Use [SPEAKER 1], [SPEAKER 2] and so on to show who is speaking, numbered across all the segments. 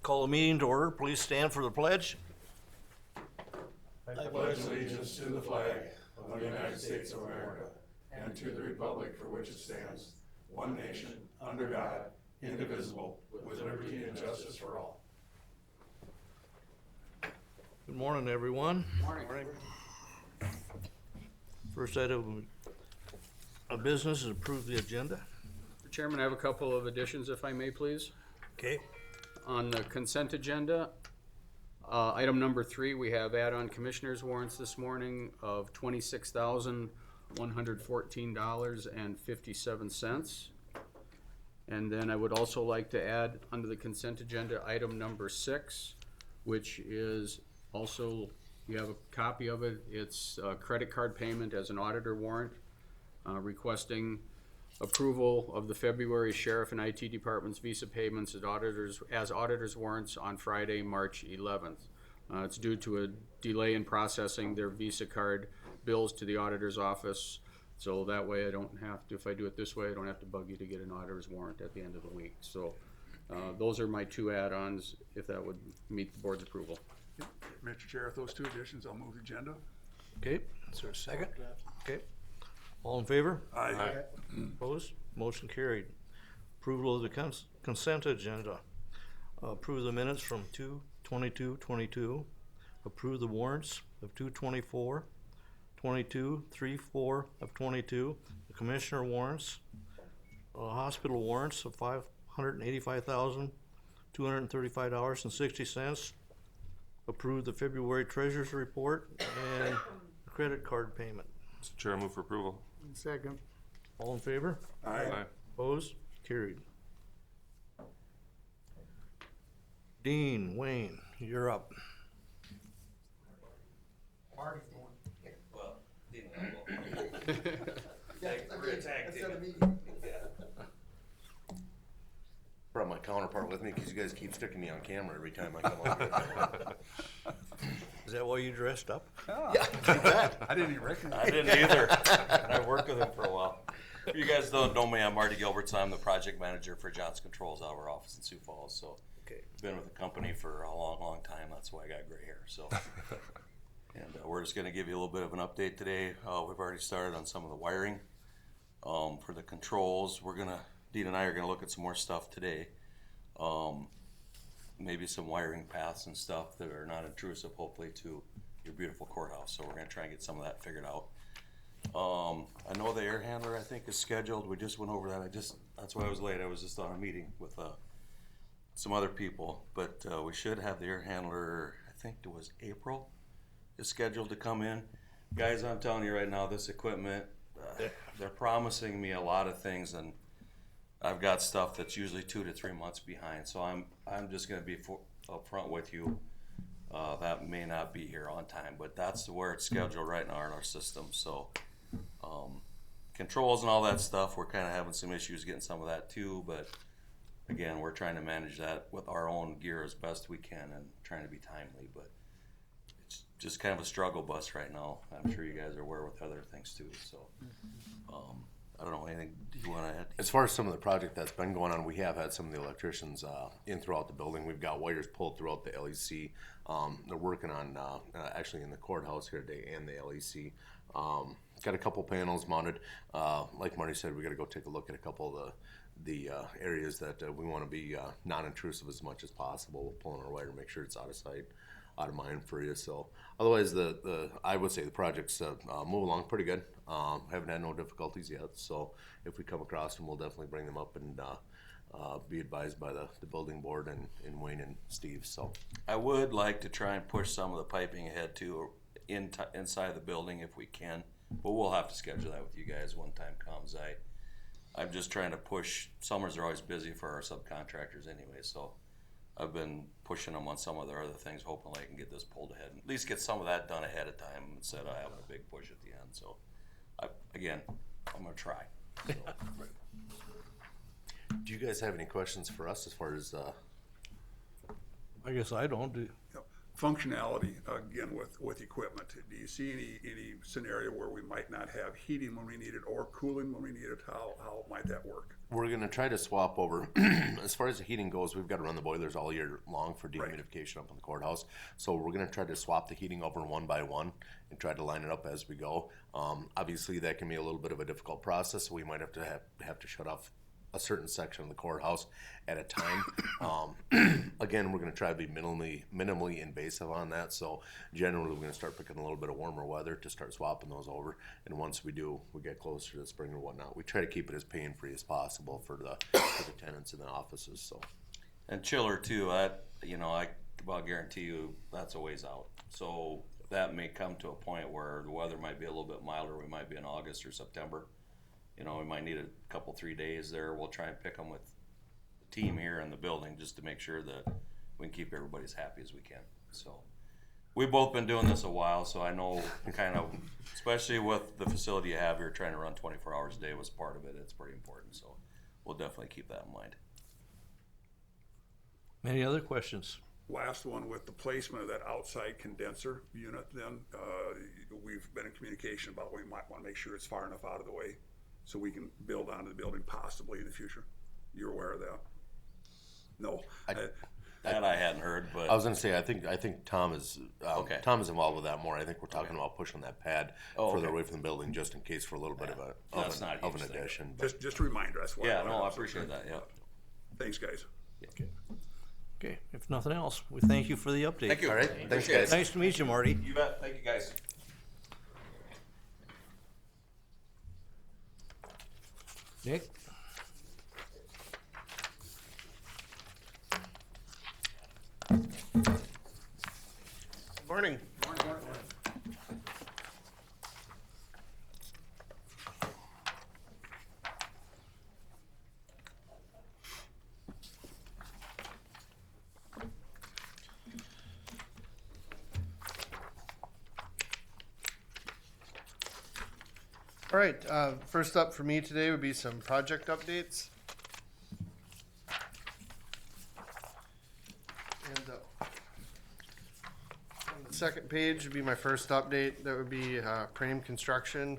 [SPEAKER 1] Call the meeting to order. Please stand for the pledge.
[SPEAKER 2] I pledge allegiance to the flag of the United States of America and to the republic for which it stands, one nation, under God, indivisible, with liberty and justice for all.
[SPEAKER 1] Good morning, everyone.
[SPEAKER 3] Morning.
[SPEAKER 1] First item of business is approve the agenda.
[SPEAKER 3] Mr. Chairman, I have a couple of additions, if I may, please.
[SPEAKER 1] Okay.
[SPEAKER 3] On the consent agenda, item number 3, we have add-on commissioners warrants this morning of $26,114.57. And then I would also like to add under the consent agenda, item number 6, which is also, you have a copy of it. It's a credit card payment as an auditor warrant, requesting approval of the February Sheriff and IT Department's Visa payments as auditors warrants on Friday, March 11th. It's due to a delay in processing their Visa card bills to the auditor's office. So that way I don't have to, if I do it this way, I don't have to bug you to get an auditor's warrant at the end of the week. So those are my 2 add-ons, if that would meet the board's approval.
[SPEAKER 4] Mr. Chair, with those 2 additions, I'll move the agenda.
[SPEAKER 1] Okay, is there a second? Okay. All in favor?
[SPEAKER 4] Aye.
[SPEAKER 1] Opposed? Motion carried. Approval of the consent agenda. Approve the minutes from 2/22/22. Approve the warrants of 2/24, 22, 3/4 of 22. The commissioner warrants, hospital warrants of $585,235.60. Approve the February treasurer's report and the credit card payment.
[SPEAKER 5] Mr. Chair, I move for approval.
[SPEAKER 4] Second.
[SPEAKER 1] All in favor?
[SPEAKER 4] Aye.
[SPEAKER 1] Opposed? Carried. Dean, Wayne, you're up.
[SPEAKER 6] Marty's going.
[SPEAKER 7] Well, didn't know.
[SPEAKER 6] We're attacked.
[SPEAKER 7] That's
[SPEAKER 6] a meeting.
[SPEAKER 7] Brought my counterpart with me because you guys keep sticking me on camera every time I come on here.
[SPEAKER 1] Is that why you dressed up?
[SPEAKER 7] Yeah, you bet.
[SPEAKER 4] I didn't even recognize
[SPEAKER 5] I didn't either. I worked with him for a while. If you guys don't know me, I'm Marty Gilbertson. I'm the project manager for Johnson Controls out of our office in Sioux Falls. So,
[SPEAKER 1] Okay.
[SPEAKER 5] been with the company for a long, long time. That's why I got gray hair. So, and we're just going to give you a little bit of an update today. We've already started on some of the wiring for the controls. Dean and I are going to look at some more stuff today. Maybe some wiring paths and stuff that are not intrusive, hopefully, to your beautiful courthouse. So we're going to try and get some of that figured out. I know the air handler, I think, is scheduled. We just went over that. That's why I was late. I was just on a meeting with some other people. But we should have the air handler, I think it was April, is scheduled to come in. Guys, I'm telling you right now, this equipment, they're promising me a lot of things, and I've got stuff that's usually 2 to 3 months behind. So I'm just going to be upfront with you. That may not be here on time, but that's where it's scheduled right now in our system. So controls and all that stuff, we're kind of having some issues getting some of that too. But again, we're trying to manage that with our own gear as best we can and trying to be timely. But it's just kind of a struggle bus right now. I'm sure you guys are aware with other things too. So I don't know, anything do you want to add?
[SPEAKER 7] As far as some of the project that's been going on, we have had some of the electricians in throughout the building. We've got wires pulled throughout the LEC. They're working on actually in the courthouse here today and the LEC. Got a couple panels mounted. Like Marty said, we got to go take a look at a couple of the areas that we want to be non-intrusive as much as possible. We're pulling our wire to make sure it's out of sight, out of mind for you. So otherwise, I would say the project's move along pretty good. Haven't had no difficulties yet. So if we come across them, we'll definitely bring them up and be advised by the building board and Wayne and Steve. So
[SPEAKER 5] I would like to try and push some of the piping ahead too, inside the building if we can, but we'll have to schedule that with you guys when time comes. I'm just trying to push. Summers are always busy for our subcontractors anyway, so I've been pushing them on some of their other things, hoping I can get this pulled ahead and at least get some of that done ahead of time instead of having a big push at the end. So I'm gonna try. So.
[SPEAKER 7] do you guys have any questions for us as far as
[SPEAKER 1] I guess I don't do.
[SPEAKER 4] functionality, again, with equipment. Do you see any scenario where we might not have heating when we need it or cooling when we need it? How might that work?
[SPEAKER 7] We're gonna try to swap over. As far as the heating goes, we've got to run the boilers all year long for dehumidification up in the courthouse. So we're gonna try to swap the heating over one by one and try to line it up as we go. Obviously, that can be a little bit of a difficult process, so we might have to shut off a certain section of the courthouse at a time. Again, we're gonna try to be minimally invasive on that. So generally, we're gonna start picking a little bit of warmer weather to start swapping those over. And once we do, we get closer to the spring or whatnot. We try to keep it as pain-free as possible for the tenants in the offices. So.
[SPEAKER 5] And chiller too, I about guarantee you that's a ways out. So that may come to a point where the weather might be a little bit milder. We might be in August or September. We might need a couple, 3 days there. We'll try and pick them with the team here in the building just to make sure that we can keep everybody as happy as we can. So we've both been doing this a while, so I know kind of, especially with the facility you have here, trying to run 24 hours a day was part of it. It's pretty important, so we'll definitely keep that in mind.
[SPEAKER 1] Any other questions?
[SPEAKER 4] Last one, with the placement of that outside condenser unit, then we've been in communication about we might want to make sure it's far enough out of the way so we can build onto the building possibly in the future. You're aware of that? No.
[SPEAKER 5] That I hadn't heard, but
[SPEAKER 7] I was gonna say, I think Tom is
[SPEAKER 5] Okay.
[SPEAKER 7] Tom is involved with that more. I think we're talking about pushing that pad further
[SPEAKER 5] okay.
[SPEAKER 7] away from the building just in case for a little bit
[SPEAKER 5] That's not a
[SPEAKER 7] of an
[SPEAKER 5] huge thing.
[SPEAKER 7] addition. But
[SPEAKER 4] Just a reminder, that's why.
[SPEAKER 5] yeah, no, I appreciate that. Yeah.
[SPEAKER 4] Thanks, guys.
[SPEAKER 1] Okay, if nothing else, we thank you for the update.
[SPEAKER 5] Thank you.
[SPEAKER 7] all right, thanks
[SPEAKER 5] Appreciate
[SPEAKER 7] guys.
[SPEAKER 5] it.
[SPEAKER 1] Nice to meet you, Marty.
[SPEAKER 5] You bet. Thank you, guys.
[SPEAKER 1] Nick?
[SPEAKER 6] Morning. All right, first up for me today would be some project updates. And on the second page would be my first update. That would be Prame Construction,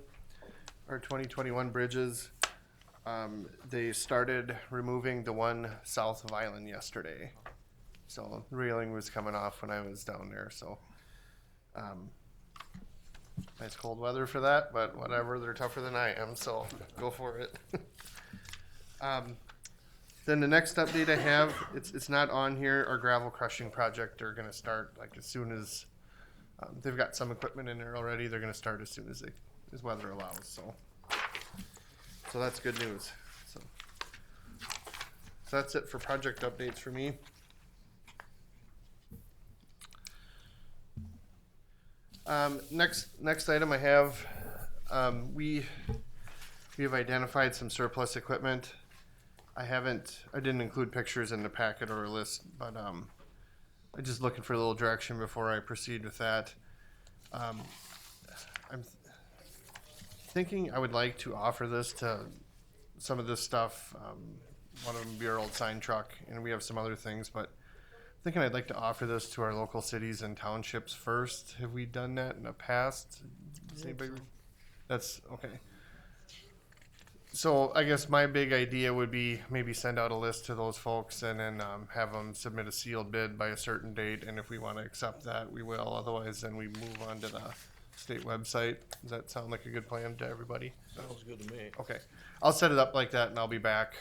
[SPEAKER 6] our 2021 bridges. They started removing the one south of Island yesterday. So the railing was coming off when I was down there, so. Nice cold weather for that, but whatever, they're tougher than I am, so go for it. Then the next update I have, it's not on here, our gravel crushing project, they're gonna start like as soon as, they've got some equipment in there already, they're gonna start as soon as weather allows, so. So that's good news, so. So that's it for project updates for me. Next item I have, we have identified some surplus equipment. I didn't include pictures in the packet or a list, but I'm just looking for a little direction before I proceed with that. I'm thinking I would like to offer this to some of this stuff. One of them would be our old sign truck, and we have some other things, but thinking I'd like to offer this to our local cities and townships first. Have we done that in the past? Does anybody? That's okay. So I guess my big idea would be maybe send out a list to those folks and then have them submit a sealed bid by a certain date. And if we want to accept that, we will. Otherwise, then we move on to the state website. Does that sound like a good plan to everybody?
[SPEAKER 1] Sounds good to me.
[SPEAKER 6] Okay. I'll set it up like that and I'll be back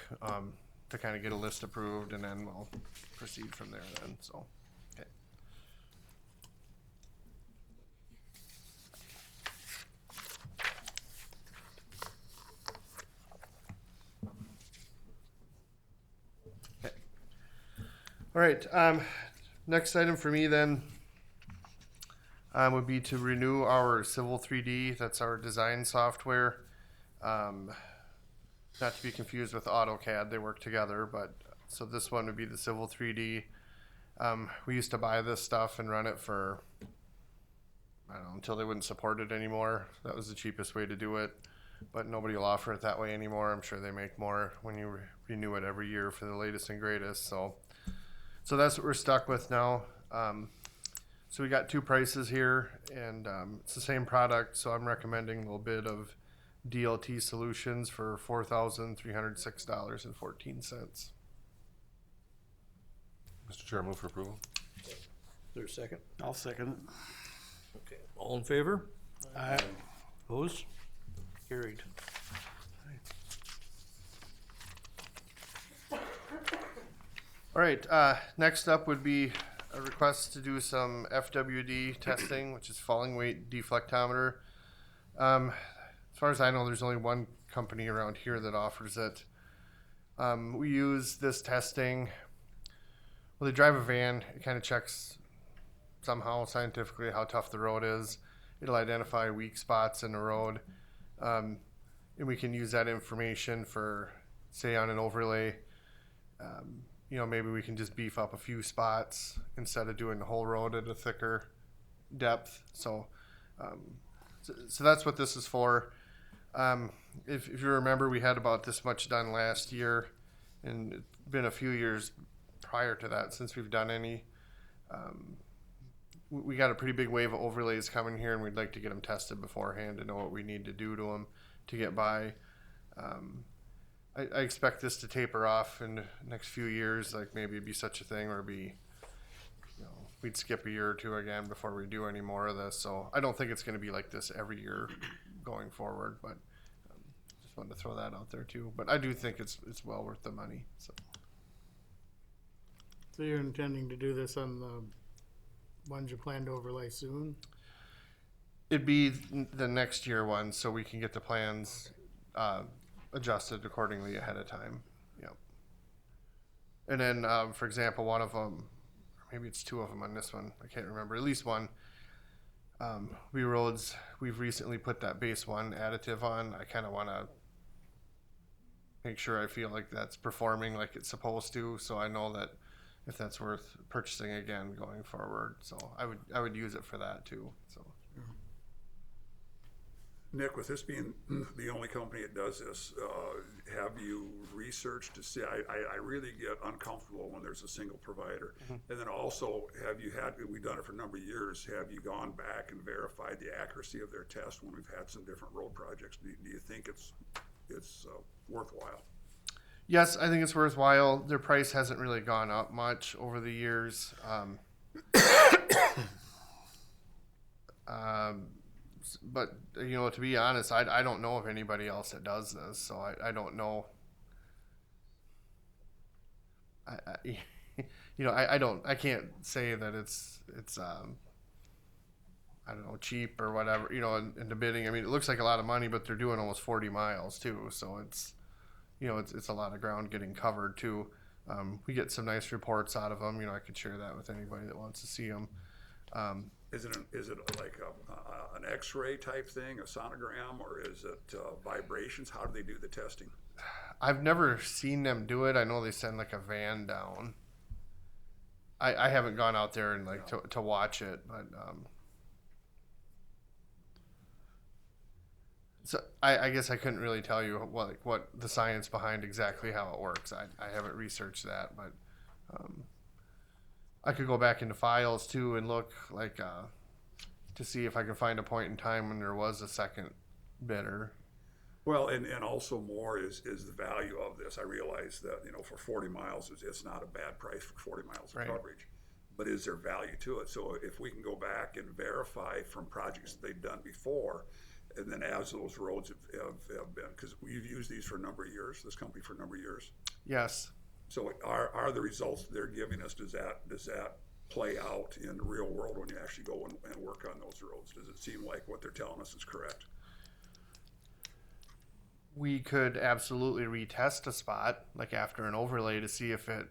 [SPEAKER 6] to kind of get a list approved and then we'll proceed from there then, so, okay. Okay. All right, next item for me then would be to renew our Civil 3D, that's our design software. Not to be confused with AutoCAD, they work together, but so this one would be the Civil 3D. We used to buy this stuff and run it for, I don't know, until they wouldn't support it anymore. That was the cheapest way to do it, but nobody will offer it that way anymore. I'm sure they make more when you renew it every year for the latest and greatest. So that's what we're stuck with now. So we got two prices here, and it's the same product. So I'm recommending a little bid of DLT Solutions for $4,306.14.
[SPEAKER 8] Mr. Chair, move for approval.
[SPEAKER 1] Is there a second?
[SPEAKER 2] I'll second it.
[SPEAKER 1] Okay, all in favor?
[SPEAKER 2] Aye.
[SPEAKER 1] Opposed? Carried.
[SPEAKER 6] All right, next up would be a request to do some FWD testing, which is falling weight deflectometer. As far as I know, there's only one company around here that offers it. We use this testing. Well, they drive a van. It kind of checks somehow scientifically how tough the road is. It'll identify weak spots in the road. And we can use that information for, say, on an overlay. Maybe we can just beef up a few spots instead of doing the whole road at a thicker depth. So that's what this is for. If you remember, we had about this much done last year, and it's been a few years prior to that since we've done any. We got a pretty big wave of overlays coming here, and we'd like to get them tested beforehand to know what we need to do to them to get by. I expect this to taper off in the next few years. Like maybe it'd be such a thing, or we'd skip a year or two again before we do any more of this. So I don't think it's going to be like this every year going forward. But just wanted to throw that out there too. But I do think it's well worth the money. So
[SPEAKER 9] you're intending to do this on the ones you plan to overlay soon?
[SPEAKER 6] it'd be the next year one, so we can get the plans adjusted accordingly ahead of time. Yep. And then, for example, one of them, maybe it's two of them on this one, I can't remember, at least one. We've recently put that base one additive on. I kind of want to make sure I feel like that's performing like it's supposed to, so I know that if that's worth purchasing again going forward. So I would use it for that too. So.
[SPEAKER 4] Nick, with this being the only company that does this, have you researched to see, I really get uncomfortable when there's a single provider. Mm-hmm. And then also, we've done it for a number of years, have you gone back and verified the accuracy of their test when we've had some different road projects? Do you think it's worthwhile?
[SPEAKER 6] Yes, I think it's worthwhile. Their price hasn't really gone up much over the years. But to be honest, I don't know of anybody else that does this, so I don't know. I can't say that it's I don't know, cheap or whatever, in the bidding. I mean, it looks like a lot of money, but they're doing almost 40 miles too, so it's a lot of ground getting covered too. We get some nice reports out of them. I could share that with anybody that wants to see them.
[SPEAKER 4] Is it like an X-ray type thing, a sonogram, or is it vibrations? How do they do the testing?
[SPEAKER 6] I've never seen them do it. I know they send like a van down. I haven't gone out there and to watch it, but so I guess I couldn't really tell you what the science behind exactly how it works. I haven't researched that, but I could go back into files too and look to see if I can find a point in time when there was a second bidder.
[SPEAKER 4] Well, and also more is the value of this. I realize that, for 40 miles, it's not a bad price for 40 miles of
[SPEAKER 6] Right.
[SPEAKER 4] coverage, but is there value to it? So if we can go back and verify from projects that they've done before, and then as those roads have been, because we've used these for a number of years, this company for a number of years.
[SPEAKER 6] Yes.
[SPEAKER 4] So are the results they're giving us, does that play out in the real world when you actually go and work on those roads? Does it seem like what they're telling us is correct?
[SPEAKER 6] We could absolutely retest a spot after an overlay to see if it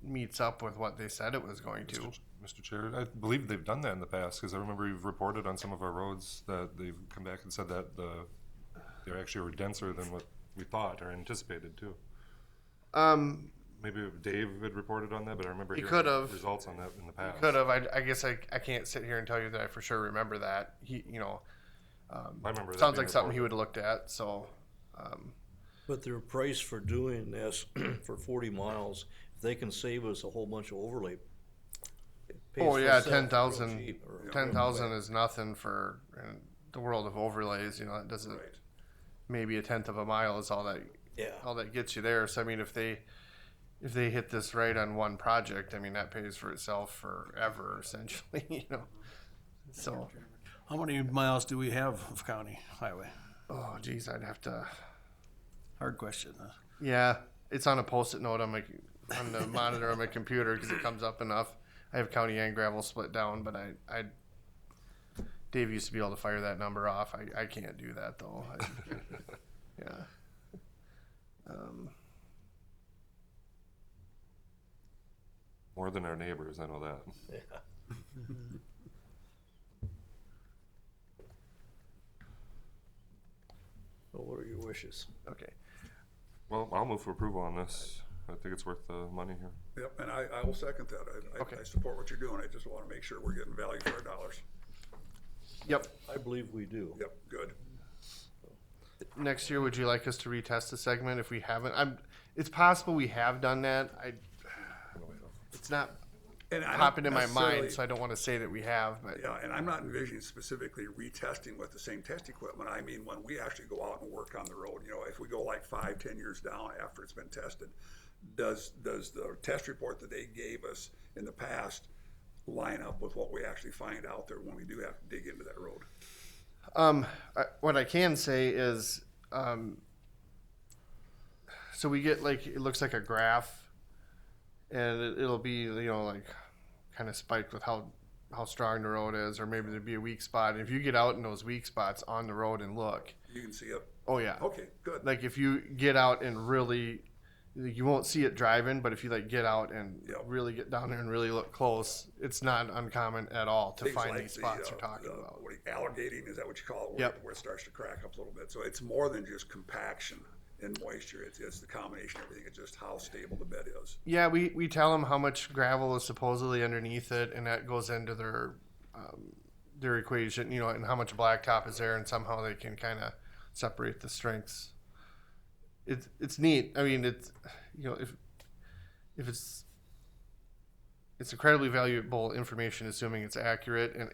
[SPEAKER 6] meets up with what they said it was going to.
[SPEAKER 8] Mr. Chair, I believe they've done that in the past, because I remember you've reported on some of our roads that they've come back and said that they actually were denser than what we thought or anticipated too. Maybe Dave had reported on that, but I remember hearing results on that in the past.
[SPEAKER 6] Could have. I guess I can't sit here and tell you that I for sure remember that.
[SPEAKER 8] I remember that
[SPEAKER 6] sounds
[SPEAKER 8] being
[SPEAKER 6] like something he
[SPEAKER 8] reported.
[SPEAKER 6] would have looked at. So,
[SPEAKER 1] But their price for doing this for 40 miles, if they can save us a whole bunch of overlay pays
[SPEAKER 6] Oh
[SPEAKER 1] for
[SPEAKER 6] yeah,
[SPEAKER 1] itself real
[SPEAKER 6] 10,000.
[SPEAKER 1] cheap, or
[SPEAKER 6] 10,000 is nothing for in the world of overlays. You know, it doesn't.
[SPEAKER 4] Right.
[SPEAKER 6] Maybe a tenth of a mile is all
[SPEAKER 1] Yeah,
[SPEAKER 6] that gets you there. So I mean, if they hit this right on one project, I mean that pays for itself forever essentially. You know, so
[SPEAKER 10] How many miles do we have of county highway?
[SPEAKER 6] oh geez, I'd have to.
[SPEAKER 10] Hard question, huh?
[SPEAKER 6] Yeah, it's on a post-it note on the monitor on my computer because it comes up enough. I have county and gravel split down, but I Dave used to be able to fire that number off. I can't do that though. Yeah.
[SPEAKER 8] More than our neighbors, I know that.
[SPEAKER 1] yeah. So what are your wishes?
[SPEAKER 6] Okay.
[SPEAKER 8] Well, I'll move for approval on this. I think it's worth the money here.
[SPEAKER 4] Yep, and I will second that.
[SPEAKER 6] Okay.
[SPEAKER 4] I support what you're doing. I just wanna make sure we're getting value for our dollars.
[SPEAKER 6] Yep.
[SPEAKER 1] I believe we do.
[SPEAKER 4] Yep, good.
[SPEAKER 6] Next year, would you like us to retest the segment if we haven't? It's possible we have done that. It's not
[SPEAKER 4] And I don't
[SPEAKER 6] popping in my
[SPEAKER 4] necessarily-
[SPEAKER 6] mind, so I don't want to say that we have. But
[SPEAKER 4] Yeah, and I'm not envisioning specifically retesting with the same test equipment. I mean, when we actually go out and work on the road, you know, if we go like 5-10 years down after it's been tested, does the test report that they gave us in the past line up with what we actually find out there when we do have to dig into that road?
[SPEAKER 6] what I can say is, so we get like it looks like a graph, and it'll be like kind of spiked with how strong the road is, or maybe there'd be a weak spot. And if you get out in those weak spots on the road and look,
[SPEAKER 4] You can see it?
[SPEAKER 6] oh yeah,
[SPEAKER 4] Okay, good.
[SPEAKER 6] like if you get out and really, you won't see it driving, but if you like get out and
[SPEAKER 4] Yep.
[SPEAKER 6] really get down there and really look close, it's not uncommon at all to
[SPEAKER 4] Things
[SPEAKER 6] find
[SPEAKER 4] like
[SPEAKER 6] these spots you're talking
[SPEAKER 4] the,
[SPEAKER 6] about.
[SPEAKER 4] alligating, is that what you call it?
[SPEAKER 6] Yep.
[SPEAKER 4] Where it starts to crack up a little bit. So it's more than just compaction and moisture. It's the combination of everything. It's just how stable the bed is.
[SPEAKER 6] Yeah, we tell them how much gravel is supposedly underneath it, and that goes into their equation, and how much blacktop is there, and somehow they can kind of separate the strengths. It's neat. I mean, it's if it's incredibly valuable information, assuming it's accurate, and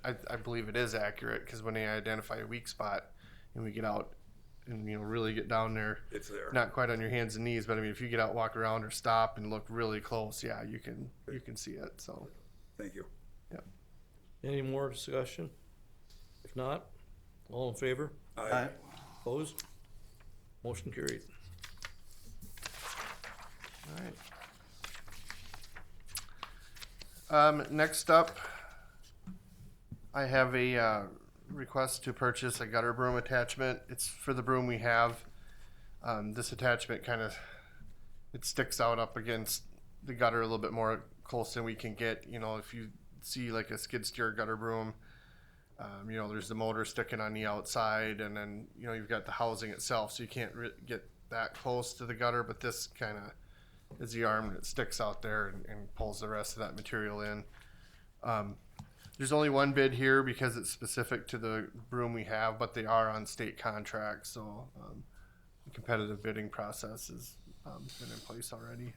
[SPEAKER 6] I believe it is accurate because when they identify a weak spot and we get out and really get down there,
[SPEAKER 4] It's there.
[SPEAKER 6] not quite on your hands and knees, but I mean if you get out, walk around, or stop and look really close, yeah, you can see it. So
[SPEAKER 4] Thank you.
[SPEAKER 1] Any more discussion? If not, all in favor?
[SPEAKER 4] Aye.
[SPEAKER 1] Opposed? Motion carried.
[SPEAKER 6] all right. Next up, I have a request to purchase a gutter broom attachment. It's for the broom we have. This attachment it sticks out up against the gutter a little bit more close than we can get. If you see like a skid steer gutter broom, there's the motor sticking on the outside, and then you've got the housing itself, so you can't get that close to the gutter. But this kind of is the arm that sticks out there and pulls the rest of that material in. There's only one bid here because it's specific to the broom we have, but they are on state contracts, so the competitive bidding process has been in place already.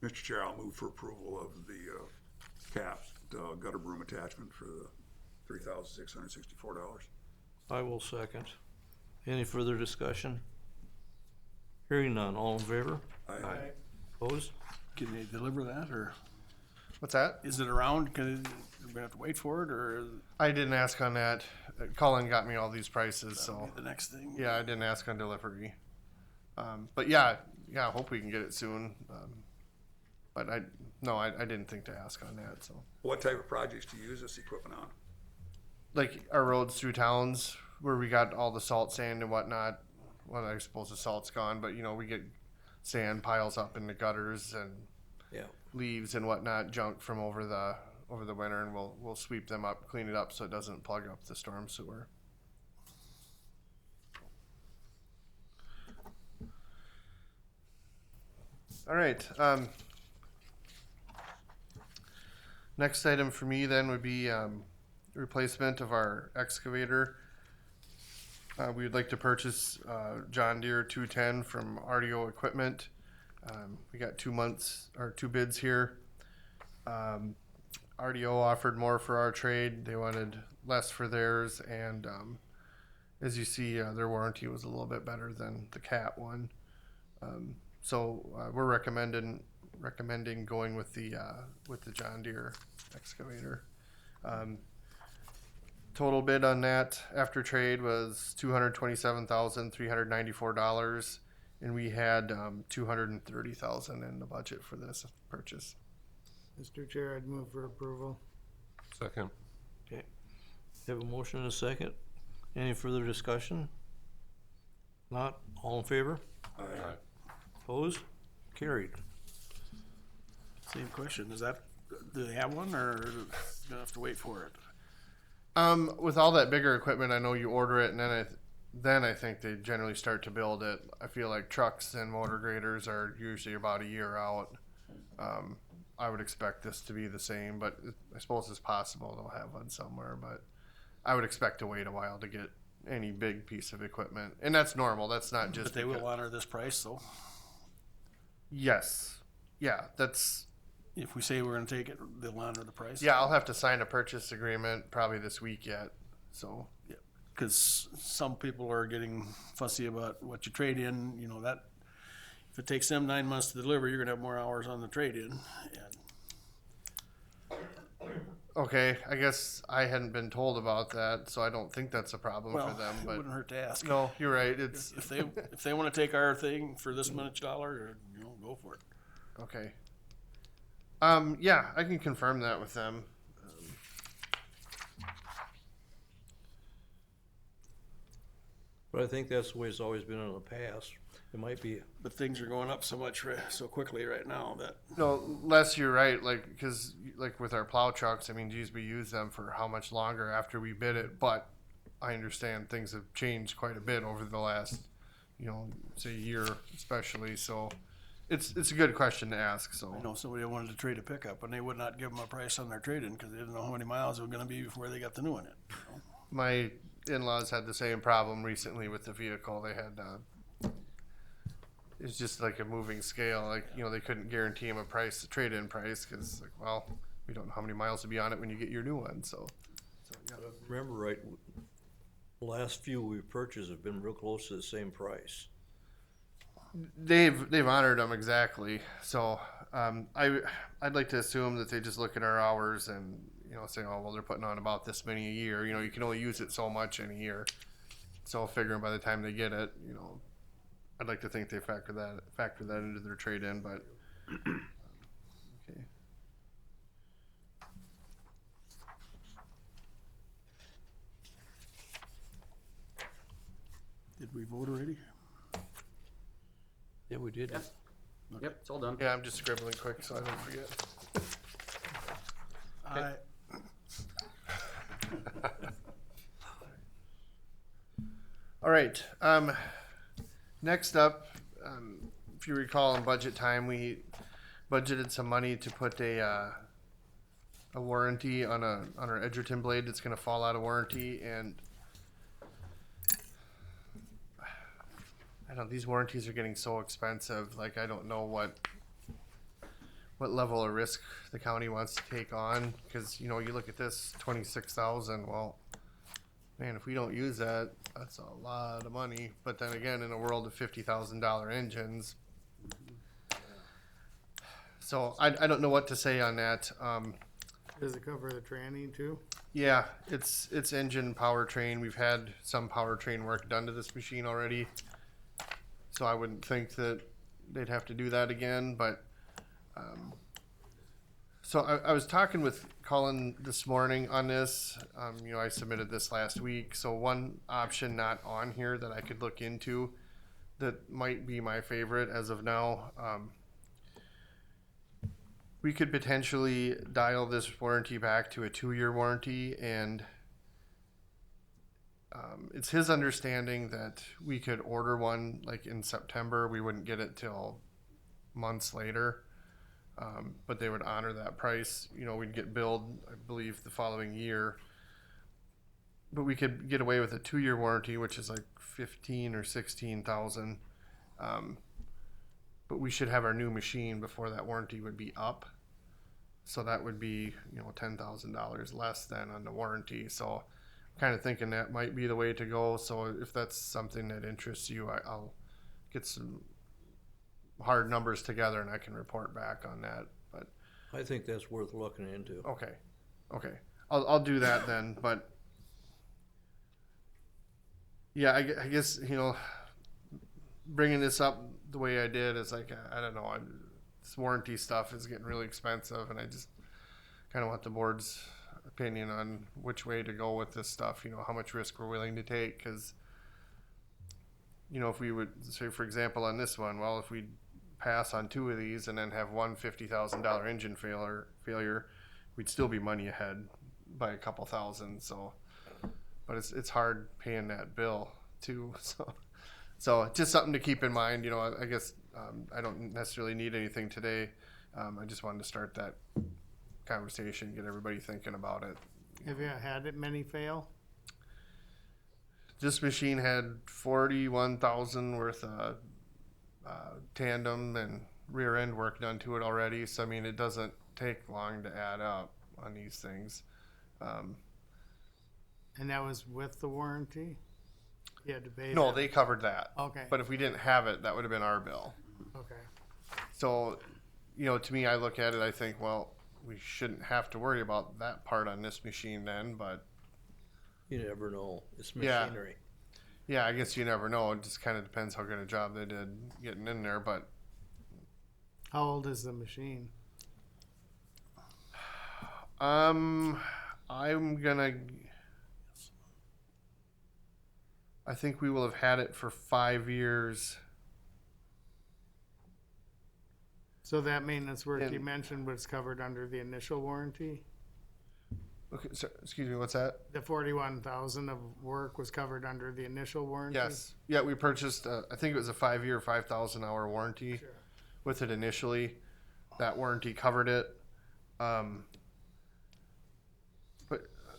[SPEAKER 4] Mr. Chair, I'll move for approval of the capped gutter broom attachment for the $3,664.
[SPEAKER 1] I will second. Any further discussion? Hearing none, all in favor?
[SPEAKER 4] Aye.
[SPEAKER 1] Opposed?
[SPEAKER 10] Can they deliver that, or
[SPEAKER 6] What's that?
[SPEAKER 10] is it around? We're gonna have to wait for it, or
[SPEAKER 6] I didn't ask on that. Colin got me all these prices, so
[SPEAKER 10] the next thing?
[SPEAKER 6] yeah, I didn't ask on delivery. But yeah, I hope we can get it soon. But I didn't think to ask on that. So
[SPEAKER 4] What type of projects do you use this equipment on?
[SPEAKER 6] like our roads through towns where we got all the salt, sand, and whatnot. Well, I suppose the salt's gone, but we get sand piles up in the gutters and
[SPEAKER 1] Yeah.
[SPEAKER 6] leaves and whatnot, junk from over the winter, and we'll sweep them up, clean it up so it doesn't plug up the storm sewer. All right. Next item for me then would be replacement of our excavator. We would like to purchase John Deere 210 from RDO Equipment. We got 2 months or 2 bids here. RDO offered more for our trade. They wanted less for theirs, and as you see, their warranty was a little bit better than the Cat one. So we're recommending going with the John Deere excavator. Total bid on that after trade was $227,394, and we had $230,000 in the budget for this purchase.
[SPEAKER 9] Mr. Chair, I'd move for approval.
[SPEAKER 8] Second.
[SPEAKER 1] Okay. Have a motion and a second. Any further discussion? Not, all in favor?
[SPEAKER 8] Aye.
[SPEAKER 1] Opposed? Carried.
[SPEAKER 10] Same question. Is that, do they have one or gonna have to wait for it?
[SPEAKER 6] With all that bigger equipment, I know you order it, and then I think they generally start to build it. I feel like trucks and motor graders are usually about a year out. I would expect this to be the same, but I suppose it's possible they'll have one somewhere. But I would expect to wait a while to get any big piece of equipment, and that's normal. That's not just.
[SPEAKER 10] But they will honor this price though.
[SPEAKER 6] Yes. Yeah. That's.
[SPEAKER 10] If we say we're gonna take it, they'll honor the price.
[SPEAKER 6] Yeah, I'll have to sign a purchase agreement probably this week yet. So.
[SPEAKER 10] Yeah. Because some people are getting fussy about what you trade in. You know that if it takes them 9 months to deliver, you're gonna have more hours on the trade-in. And
[SPEAKER 6] Okay, I guess I hadn't been told about that, so I don't think that's a problem
[SPEAKER 10] well,
[SPEAKER 6] for them.
[SPEAKER 10] it
[SPEAKER 6] But
[SPEAKER 10] wouldn't hurt to ask.
[SPEAKER 6] no, you're right. It's
[SPEAKER 10] If they want to take our thing for this much dollar, you know, go for it.
[SPEAKER 6] okay. Yeah, I can confirm that with them.
[SPEAKER 1] But I think that's the way it's always been in the past. It might be,
[SPEAKER 10] But things are going up so much so quickly right now that
[SPEAKER 6] No, Les, you're right. Like, because like with our plow trucks, I mean, geez, we use them for how much longer after we bid it? But I understand things have changed quite a bit over the last, say year, especially. So, it's a good question to ask. So,
[SPEAKER 10] I know somebody wanted to trade a pickup and they would not give them a price on their trade-in because they didn't know how many miles it was going to be before they got the new one in. You know?
[SPEAKER 6] my in-laws had the same problem recently with the vehicle. They had. It's just like a moving scale. Like, they couldn't guarantee him a price, a trade-in price, because, like, well, we don't know how many miles to be on it when you get your new one. So yeah.
[SPEAKER 1] if I remember right, the last few we've purchased have been real close to the same price.
[SPEAKER 6] They've honored them exactly. So I'd like to assume that they just look at our hours and say, oh well, they're putting on about this many a year. You can only use it so much in a year. So figuring by the time they get it, I'd like to think they factor that into their trade-in, but okay.
[SPEAKER 10] Did we vote already?
[SPEAKER 1] Yeah, we did.
[SPEAKER 3] Yep, it's all done.
[SPEAKER 6] Yeah, I'm just scribbling quick so I don't forget. All right. Next up, if you recall in budget time, we budgeted some money to put a warranty on our Edgerton blade that's going to fall out of warranty, and I don't. These warranties are getting so expensive. Like, I don't know what level of risk the county wants to take on, because you look at this, 26,000. Well, man, if we don't use that, that's a lot of money. But then again, in a world of $50,000 engines, so I don't know what to say on that.
[SPEAKER 9] Does it cover the tranny too?
[SPEAKER 6] Yeah, it's engine powertrain. We've had some powertrain work done to this machine already, so I wouldn't think that they'd have to do that again. But so I was talking with Colin this morning on this. I submitted this last week. So one option not on here that I could look into that might be my favorite as of now. We could potentially dial this warranty back to a 2-year warranty, and it's his understanding that we could order one like in September. We wouldn't get it till months later. But they would honor that price. We'd get billed, I believe, the following year. But we could get away with a 2-year warranty, which is like 15 or 16,000. But we should have our new machine before that warranty would be up. So that would be, $10,000 less than on the warranty. So I'm kind of thinking that might be the way to go. So if that's something that interests you, I'll get some hard numbers together and I can report back on that. But
[SPEAKER 1] I think that's worth looking into.
[SPEAKER 6] okay, I'll do that then. But yeah, I guess bringing this up the way I did is like, I don't know, this warranty stuff is getting really expensive, and I just kind of want the board's opinion on which way to go with this stuff. How much risk we're willing to take, because if we would say, for example, on this one, well, if we pass on 2 of these and then have one $50,000 engine failure, we'd still be money ahead by a couple thousand. So, but it's hard paying that bill too. So just something to keep in mind. I guess I don't necessarily need anything today. I just wanted to start that conversation, get everybody thinking about it.
[SPEAKER 9] Have you had it many fail?
[SPEAKER 6] This machine had 41,000 worth of tandem and rear end work done to it already. So I mean, it doesn't take long to add up on these things.
[SPEAKER 9] And that was with the warranty? You had to pay
[SPEAKER 6] No,
[SPEAKER 9] that?
[SPEAKER 6] they covered that.
[SPEAKER 9] Okay.
[SPEAKER 6] But if we didn't have it, that would have been our bill.
[SPEAKER 9] Okay.
[SPEAKER 6] So, to me, I look at it, I think, well, we shouldn't have to worry about that part on this machine then, but
[SPEAKER 1] You never know. It's
[SPEAKER 6] Yeah.
[SPEAKER 1] machinery.
[SPEAKER 6] yeah, I guess you never know. It just kind of depends how good a job they did getting in there, but
[SPEAKER 9] How old is the machine?
[SPEAKER 6] I think we will have had it for 5 years.
[SPEAKER 9] So that maintenance work you
[SPEAKER 6] And-
[SPEAKER 9] mentioned was covered under the initial warranty?
[SPEAKER 6] Okay, so, excuse me, what's that?
[SPEAKER 9] The 41,000 of work was covered under the initial warranty?
[SPEAKER 6] Yes. Yeah, we purchased, I think it was a 5-year, 5,000-hour warranty
[SPEAKER 9] Sure.
[SPEAKER 6] with it initially. That warranty covered it. But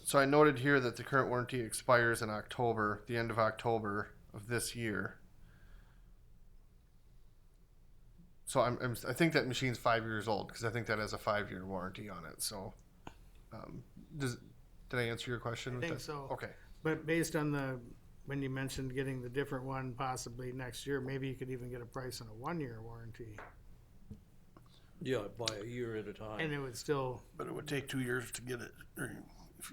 [SPEAKER 6] so I noted here that the current warranty expires in October, the end of October of this year. So I think that machine's 5 years old because I think that has a 5-year warranty on it. So, did I answer your question?
[SPEAKER 9] I
[SPEAKER 6] with
[SPEAKER 9] think
[SPEAKER 6] that?
[SPEAKER 9] so.
[SPEAKER 6] Okay.
[SPEAKER 9] But based on when you mentioned getting the different one possibly next year, maybe you could even get a price on a 1-year warranty.
[SPEAKER 1] Yeah, by a year at a time.
[SPEAKER 9] And it would still,
[SPEAKER 10] But it would take 2 years to get it, or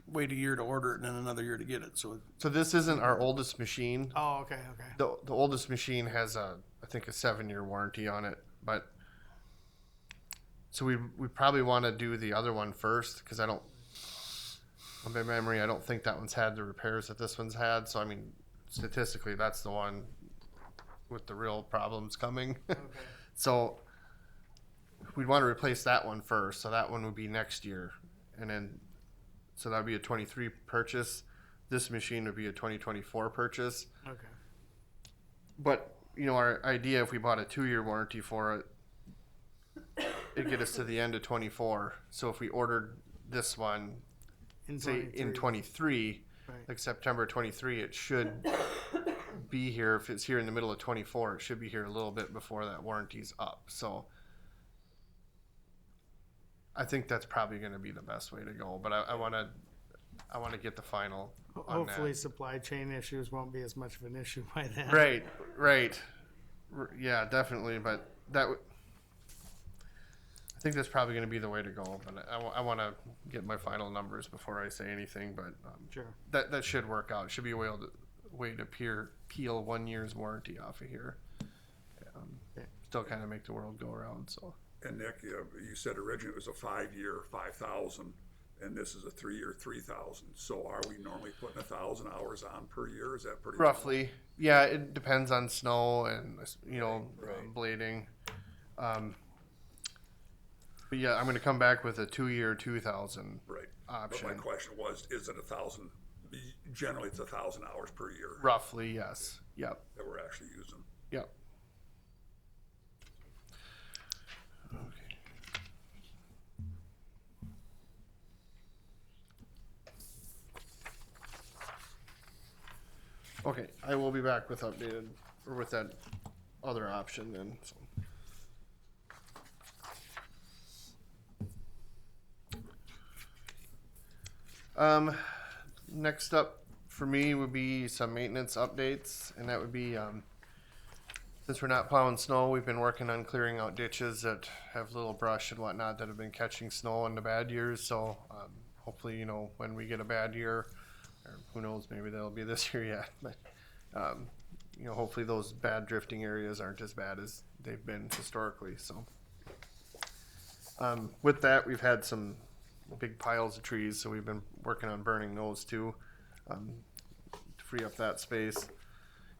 [SPEAKER 10] wait a year to order it and then another year to get it, so.
[SPEAKER 6] So this isn't our oldest machine.
[SPEAKER 9] oh, okay.
[SPEAKER 6] The oldest machine has I think a 7-year warranty on it, but so we probably want to do the other one first because on my memory I don't think that one's had the repairs that this one's had. So I mean, statistically that's the one with the real problems coming.
[SPEAKER 9] Okay.
[SPEAKER 6] So we'd want to replace that one first. So that one would be next year, and then so that would be a 23 purchase. This machine would be a 2024 purchase.
[SPEAKER 9] Okay.
[SPEAKER 6] But our idea, if we bought a 2-year warranty for it, it'd get us to the end of 24. So if we ordered this one, say in 23,
[SPEAKER 9] Right.
[SPEAKER 6] like September 23, it should be here. If it's here in the middle of 24, it should be here a little bit before that warranty's up. So I think that's probably going to be the best way to go. But I want to get the final on
[SPEAKER 9] Hopefully
[SPEAKER 6] that.
[SPEAKER 9] supply chain issues won't be as much of an issue by then.
[SPEAKER 6] Right. Yeah, definitely. But I think that's probably going to be the way to go. But I want to get my final numbers before I say anything. But
[SPEAKER 9] Sure.
[SPEAKER 6] that should work out. It should be a way to peel 1 year's warranty off of here.
[SPEAKER 9] Okay.
[SPEAKER 6] Still kind of make the world go around. So
[SPEAKER 4] And Nick, you said originally it was a 5-year, 5,000, and this is a 3-year, 3,000. So are we normally putting 1,000 hours on per year? Is that pretty?
[SPEAKER 6] roughly, yeah, it depends on snow and
[SPEAKER 1] Right.
[SPEAKER 6] blading. But yeah, I'm going to come back with a 2-year, 2,000
[SPEAKER 4] Right.
[SPEAKER 6] option.
[SPEAKER 4] But my question was, is it 1,000? Generally, it's 1,000 hours per year
[SPEAKER 6] Roughly, yes. Yep.
[SPEAKER 4] that we're actually using.
[SPEAKER 6] Yep. Okay, I will be back with that other option then. So. Next up for me would be some maintenance updates, and that would be, since we're not plowing snow, we've been working on clearing out ditches that have little brush and whatnot that have been catching snow in the bad years. So hopefully, you know, when we get a bad year, or who knows, maybe that'll be this year yet, but you know, hopefully those bad drifting areas aren't as bad as they've been historically. So with that, we've had some big piles of trees, so we've been working on burning those too, to free up that space.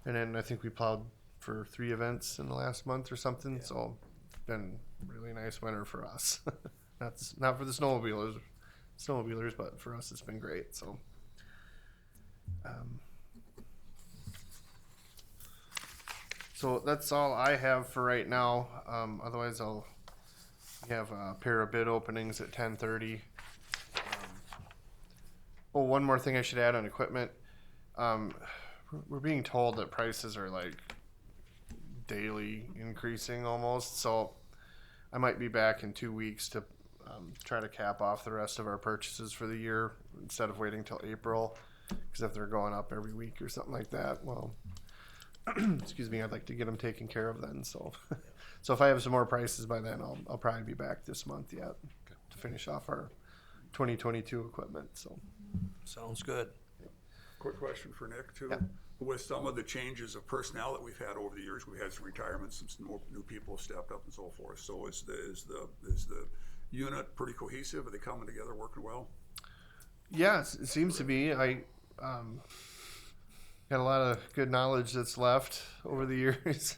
[SPEAKER 6] And then I think we plowed for 3 events in the last month or something, so it's been a really nice winter for us. That's not for the snowmobilers, but for us it's been great. So that's all I have for right now. Otherwise I'll have a pair of bid openings at 10:30. Oh, one more thing I should add on equipment. We're being told that prices are like daily increasing almost, so I might be back in 2 weeks to try to cap off the rest of our purchases for the year instead of waiting till April, because if they're going up every week or something like that, well, excuse me, I'd like to get them taken care of then. So so if I have some more prices by then, I'll probably be back this month yet to finish off our 2022 equipment. So
[SPEAKER 1] Sounds good.
[SPEAKER 4] Quick question for Nick too.
[SPEAKER 6] Yeah.
[SPEAKER 4] With some of the changes of personnel that we've had over the years, we've had some retirements, some new people have stepped up and so forth. So is the unit pretty cohesive? Are they coming together, working well?
[SPEAKER 6] yeah, it seems to be. I got a lot of good knowledge that's left over the years,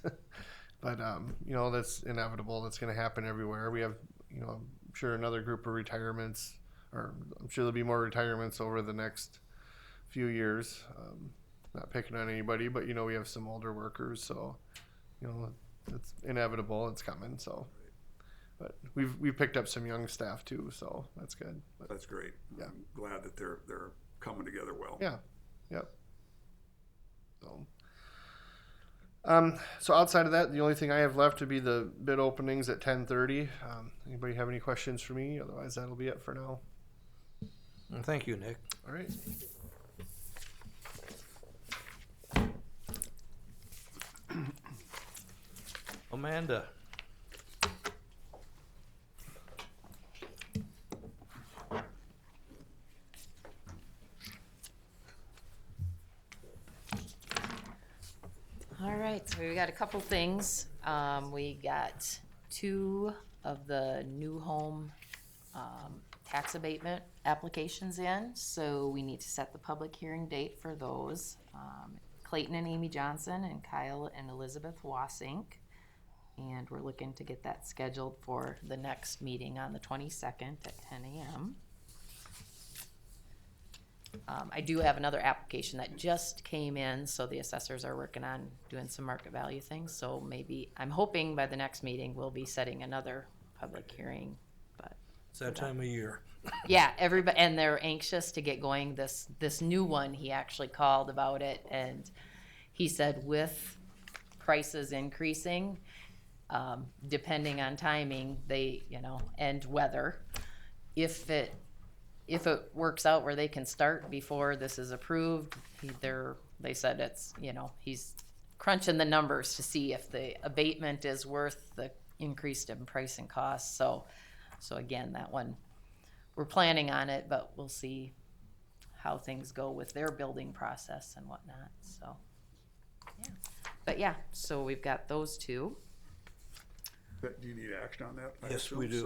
[SPEAKER 6] but you know, that's inevitable. That's going to happen everywhere. We have, you know, I'm sure another group of retirements, or I'm sure there'll be more retirements over the next few years. Not picking on anybody, but you know, we have some older workers, so you know, it's inevitable. It's coming. So, but we've picked up some young staff too, so that's good. But,
[SPEAKER 4] That's great.
[SPEAKER 6] Yeah.
[SPEAKER 4] I'm glad that they're coming together well.
[SPEAKER 6] yeah, yep. So outside of that, the only thing I have left would be the bid openings at 10:30. Anybody have any questions for me? Otherwise, that'll be it for now.
[SPEAKER 1] And thank you, Nick.
[SPEAKER 6] All right.
[SPEAKER 1] Amanda.
[SPEAKER 11] All right, so we got a couple things. We got 2 of the new home tax abatement applications in, so we need to set the public hearing date for those. Clayton and Amy Johnson and Kyle and Elizabeth Wassink. And we're looking to get that scheduled for the next meeting on the 22nd at 10 a.m. I do have another application that just came in, so the assessors are working on doing some market value things. So maybe, I'm hoping by the next meeting, we'll be setting another public hearing, but.
[SPEAKER 1] It's that time of year.
[SPEAKER 11] Yeah, everybody, and they're anxious to get going. This new one, he actually called about it, and he said with prices increasing, depending on timing, they, you know, and weather, if it works out where they can start before this is approved, they said it's, you know, he's crunching the numbers to see if the abatement is worth the increased in price and cost. So again, that one, we're planning on it, but we'll see how things go with their building process and whatnot. So, yeah. But yeah, so we've got those 2.
[SPEAKER 4] Do you need action on that? I
[SPEAKER 1] Yes,
[SPEAKER 4] assume?
[SPEAKER 1] we do.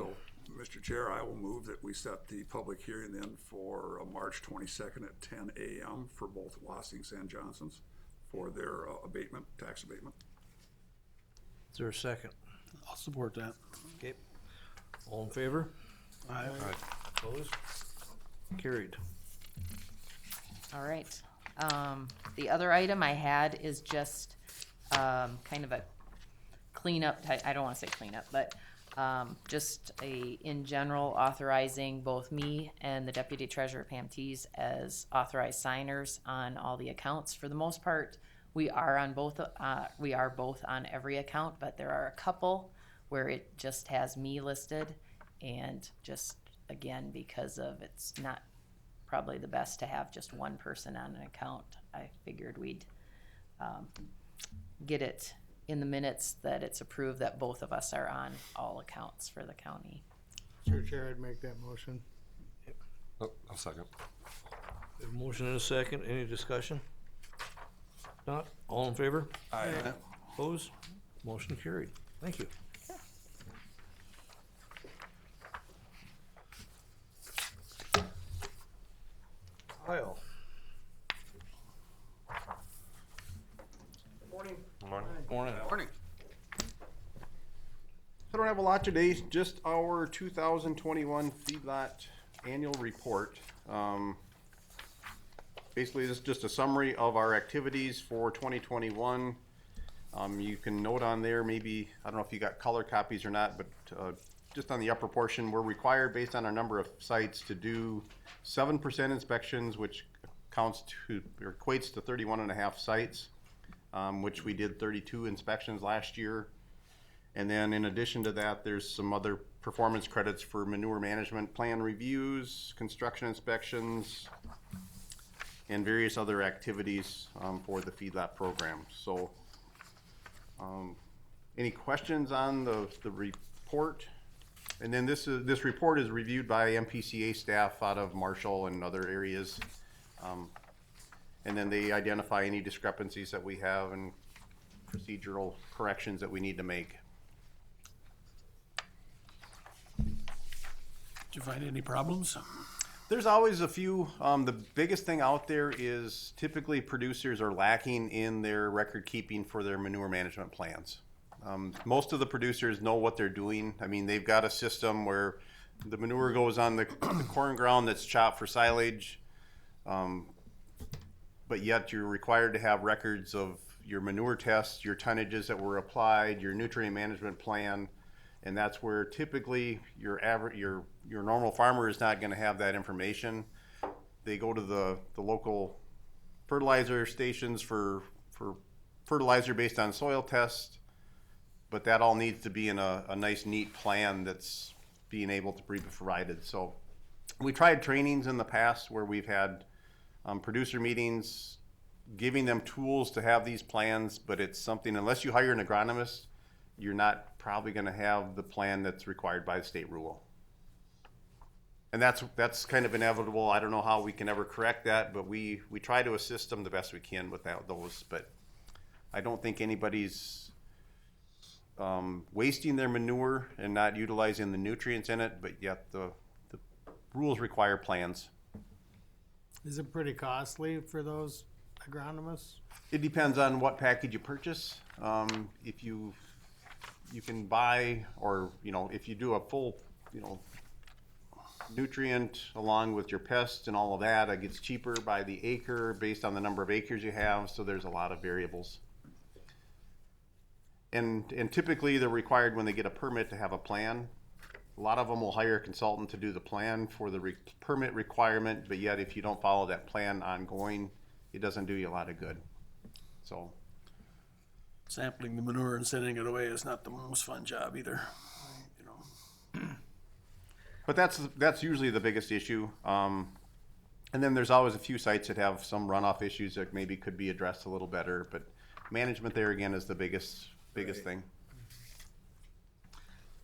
[SPEAKER 4] So, Mr. Chair, I will move that we set the public hearing then for March 22nd at 10 a.m. for both Wassings and Johnsons for their tax abatement.
[SPEAKER 1] Is there a second?
[SPEAKER 10] I'll support that.
[SPEAKER 1] Okay. All in favor?
[SPEAKER 10] Aye.
[SPEAKER 1] Opposed? Carried.
[SPEAKER 11] All right. The other item I had is just kind of a cleanup type, I don't want to say cleanup, but just in general authorizing both me and the Deputy Treasurer Pam Tees as authorized signers on all the accounts. For the most part, we are both on every account, but there are a couple where it just has me listed, and just again, because of it's not probably the best to have just one person on an account. I figured we'd get it in the minutes that it's approved that both of us are on all accounts for the county.
[SPEAKER 9] Mr. Chair, I'd make that motion.
[SPEAKER 8] Oh, I'll second.
[SPEAKER 1] We have a motion and a second. Any discussion? Not? All in favor?
[SPEAKER 4] Aye.
[SPEAKER 1] Opposed? Motion carried. Thank you. Kyle.
[SPEAKER 8] Morning.
[SPEAKER 1] Morning.
[SPEAKER 3] Morning.
[SPEAKER 12] I don't have a lot today, just our 2021 feedlot annual report. Basically, this is just a summary of our activities for 2021. You can note on there, maybe, I don't know if you got color copies or not, but just on the upper portion, we're required based on our number of sites to do 7% inspections, which equates to 31.5 sites, which we did 32 inspections last year. And then in addition to that, there's some other performance credits for manure management plan reviews, construction inspections, and various other activities for the feedlot program. So any questions on the report? And then this report is reviewed by MPCA staff out of Marshall and other areas. And then they identify any discrepancies that we have and procedural corrections that we need to make.
[SPEAKER 10] Did you find any problems?
[SPEAKER 12] There's always a few. The biggest thing out there is typically producers are lacking in their record keeping for their manure management plans. Most of the producers know what they're doing. I mean, they've got a system where the manure goes on the corn ground that's chopped for silage, but yet you're required to have records of your manure tests, your tonnages that were applied, your nutrient management plan. And that's where typically your normal farmer is not going to have that information. They go to the local fertilizer stations for fertilizer based on soil tests, but that all needs to be in a nice, neat plan that's being able to be provided. So we tried trainings in the past where we've had producer meetings, giving them tools to have these plans, but it's something, unless you hire an agronomist, you're not probably going to have the plan that's required by the state rule. And that's kind of inevitable. I don't know how we can ever correct that, but we try to assist them the best we can without those. But I don't think anybody's wasting their manure and not utilizing the nutrients in it, but yet the rules require plans.
[SPEAKER 9] Is it pretty costly for those agronomists?
[SPEAKER 12] It depends on what package you purchase. If you can buy, or if you do a full nutrient along with your pests and all of that, it gets cheaper by the acre based on the number of acres you have. So there's a lot of variables. And typically they're required when they get a permit to have a plan. A lot of them will hire a consultant to do the plan for the permit requirement, but yet if you don't follow that plan ongoing, it doesn't do you a lot of good. So.
[SPEAKER 10] Sampling the manure and sending it away is not the most fun job either.
[SPEAKER 12] But that's usually the biggest issue. And then there's always a few sites that have some runoff issues that maybe could be addressed a little better. But management there again is the biggest thing.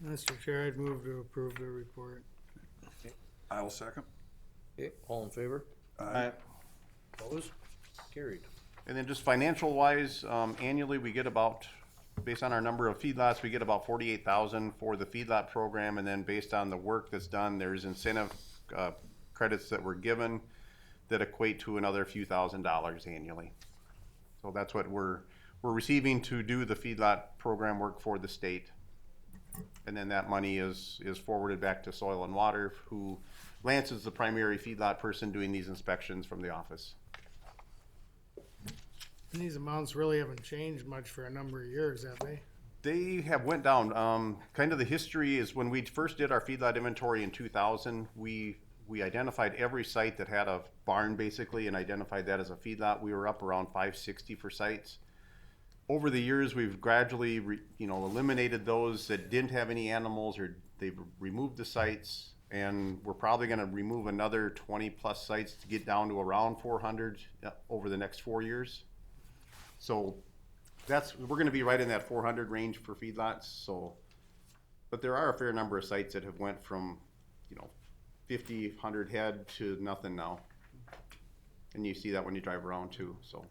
[SPEAKER 9] Mr. Chair, I'd move to approve the report.
[SPEAKER 4] I will second.
[SPEAKER 1] Okay, all in favor?
[SPEAKER 4] Aye.
[SPEAKER 1] Opposed? Carried.
[SPEAKER 12] And then just financial wise, annually we get about, based on our number of feedlots, we get about $48,000 for the feedlot program. And then based on the work that's done, there's incentive credits that were given that equate to another few $1,000s annually. So that's what we're receiving to do the feedlot program work for the state. And then that money is forwarded back to Soil and Water, who Lance is the primary feedlot person doing these inspections from the office.
[SPEAKER 9] And these amounts really haven't changed much for a number of years, have they?
[SPEAKER 12] They have went down. Kind of the history is when we first did our feedlot inventory in 2000, we identified every site that had a barn basically and identified that as a feedlot. We were up around 560 for sites. Over the years, we've gradually eliminated those that didn't have any animals, or they've removed the sites, And we're probably gonna remove another 20+ sites to get down to around 400 over the next 4 years. So we're gonna be right in that 400 range for feedlots, so. But there are a fair number of sites that have went from, 50, 100 head to nothing now. And you see that when you drive around too, so.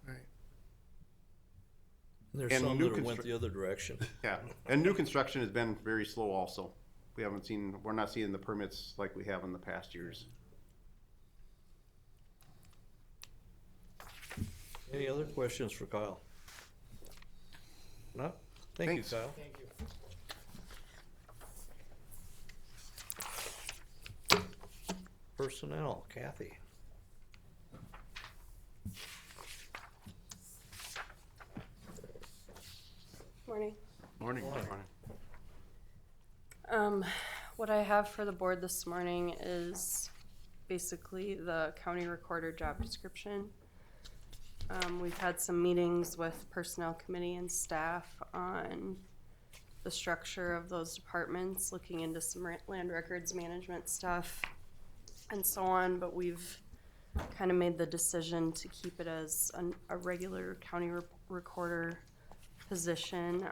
[SPEAKER 1] There's
[SPEAKER 12] And
[SPEAKER 1] some
[SPEAKER 12] new
[SPEAKER 1] that went
[SPEAKER 12] constru-
[SPEAKER 1] the other direction.
[SPEAKER 12] Yeah, and new construction has been very slow also. We're not seeing the permits like we have in the past years.
[SPEAKER 1] Any other questions for Kyle? No? Thank you,
[SPEAKER 12] Thanks.
[SPEAKER 1] Kyle.
[SPEAKER 9] Thank you.
[SPEAKER 1] Personnel, Kathy.
[SPEAKER 13] Morning.
[SPEAKER 3] Morning.
[SPEAKER 13] What I have for the board this morning is basically the county recorder job description. We've had some meetings with personnel committee and staff on the structure of those departments, looking into some land records management stuff and so on, but we've kind of made the decision to keep it as a regular county recorder position,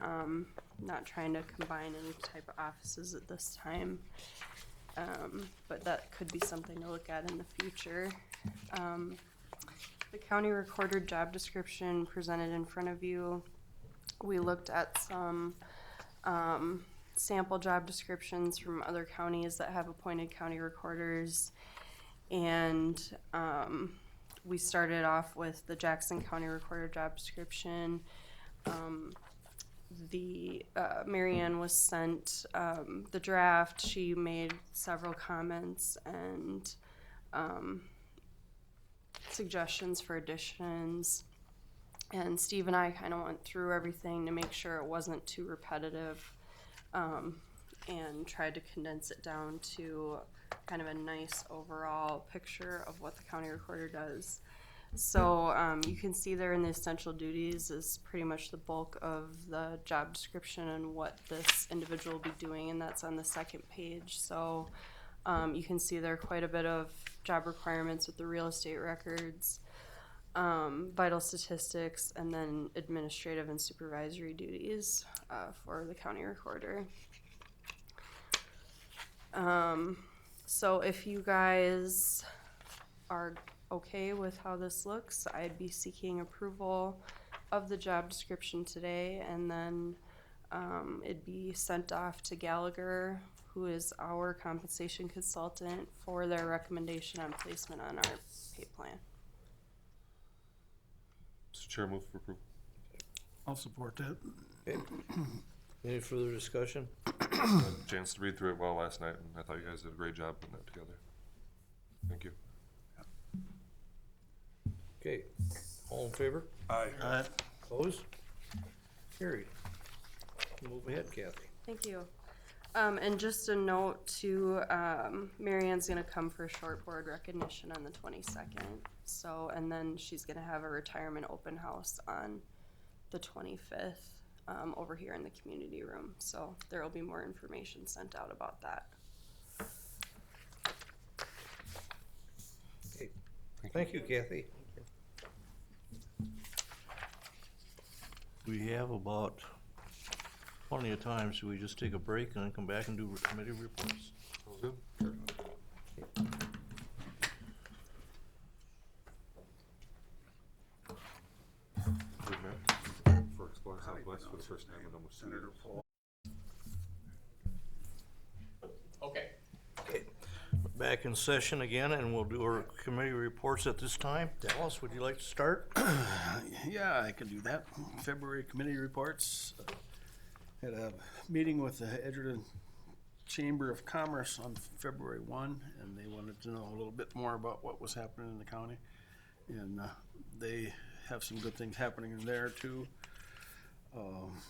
[SPEAKER 13] not trying to combine any type of offices at this time. But that could be something to look at in the future. The county recorder job description presented in front of you, we looked at some sample job descriptions from other counties that have appointed county recorders. And we started off with the Jackson County Recorder job description. Mary Ann was sent the draft. She made several comments and suggestions for additions. And Steve and I kind of went through everything to make sure it wasn't too repetitive, and tried to condense it down to kind of a nice overall picture of what the county recorder does. So you can see there in the essential duties is pretty much the bulk of the job description and what this individual will be doing, and that's on the second page. So you can see there quite a bit of job requirements with the real estate records, vital statistics, and then administrative and supervisory duties for the county recorder. So if you guys are okay with how this looks, I'd be seeking approval of the job description today, and then it'd be sent off to Gallagher, who is our compensation consultant, for their recommendation on placement on our pay plan.
[SPEAKER 8] Mr. Chair, move for approval.
[SPEAKER 10] I'll support that.
[SPEAKER 1] Okay. Any further discussion?
[SPEAKER 8] I had a chance to read through it well last night, and I thought you guys did a great job putting that together. Thank you.
[SPEAKER 1] Okay, all in favor?
[SPEAKER 4] Aye.
[SPEAKER 1] Opposed? Carried. Move ahead, Kathy.
[SPEAKER 13] Thank you. And just a note too, Mary Ann's gonna come for a short board recognition on the 22nd. So, and then she's gonna have a retirement open house on the 25th, over here in the community room. So there will be more information sent out about that.
[SPEAKER 1] Okay. Thank you, Kathy. We have about plenty of time, so we just take a break and then come back and do committee reports.
[SPEAKER 8] Sounds good. Good, Matt. For Exploring Southwest for the first time in almost 2 years.
[SPEAKER 12] Senator Paul.
[SPEAKER 3] Okay.
[SPEAKER 1] Okay, back in session again, and we'll do our committee reports at this time. Dallas, would you like to start?
[SPEAKER 10] Yeah, I can do that. February committee reports. Had a meeting with the Edgerton Chamber of Commerce on February 1, and they wanted to know a little bit more about what was happening in the county. And they have some good things happening in there too.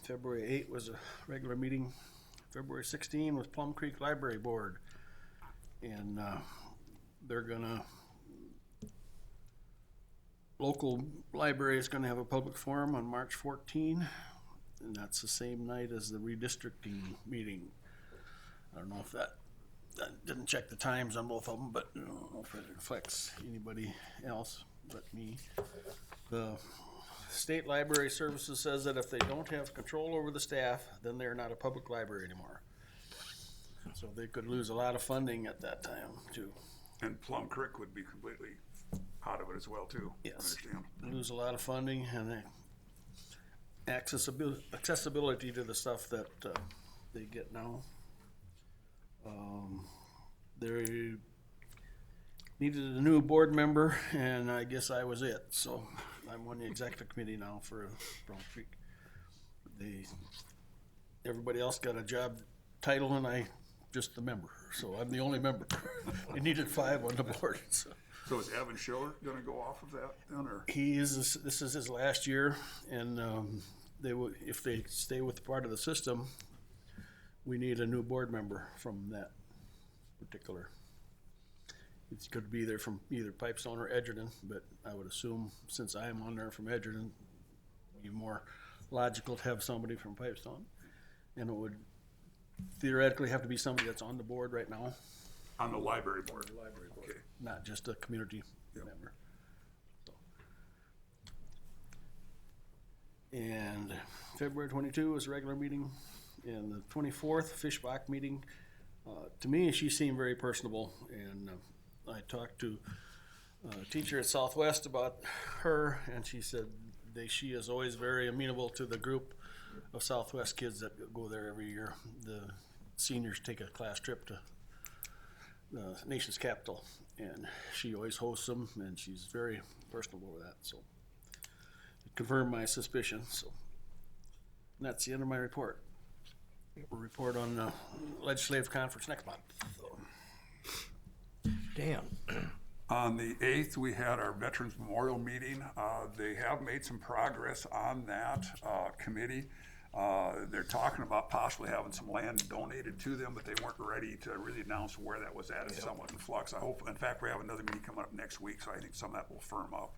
[SPEAKER 10] February 8 was a regular meeting. February 16 was Plum Creek Library Board. And they're gonna, local library is gonna have a public forum on March 14. And that's the same night as the redistricting meeting. I don't know if that I didn't check the times on both of them, but I don't know if it affects anybody else but me. The State Library Services says that if they don't have control over the staff, then they're not a public library anymore. So they could lose a lot of funding at that time too.
[SPEAKER 4] And Plum Creek would be completely out of it as well too. I
[SPEAKER 10] Yes.
[SPEAKER 4] understand.
[SPEAKER 10] Lose a lot of funding and accessibility to the stuff that they get now. They needed a new board member, and I guess I was it. So I'm on the executive committee now for Brown Creek. Everybody else got a job title, and I just the member. So I'm the only member. They needed 5 on the board. So.
[SPEAKER 4] So is Evan Schiller gonna go off of that then, or?
[SPEAKER 10] This is his last year, and if they stay with part of the system, we need a new board member from that particular. It's could be there from either Pipestone or Edgerton, but I would assume since I am on there from Edgerton, it'd be more logical to have somebody from Pipestone, and it would theoretically have to be somebody that's on the board right now,
[SPEAKER 4] On the library board? Okay.
[SPEAKER 10] not just a community member. So. And February 22 is a regular meeting, and the 24th Fishbach meeting. To me, she seemed very personable, and I talked to a teacher at Southwest about her, and she said she is always very amenable to the group of Southwest kids that go there every year. The seniors take a class trip to the nation's capital, and she always hosts them, and she's very personable with that. So it confirmed my suspicion. So and that's the end of my report. We'll report on the legislative conference next month. So.
[SPEAKER 1] Dan?
[SPEAKER 4] On the 8th, we had our Veterans Memorial meeting. They have made some progress on that committee. They're talking about possibly having some land donated to them, but they weren't ready to really announce where that was at. It's somewhat in flux. I hope, in fact, we have another meeting coming up next week, so I think some of that will firm up.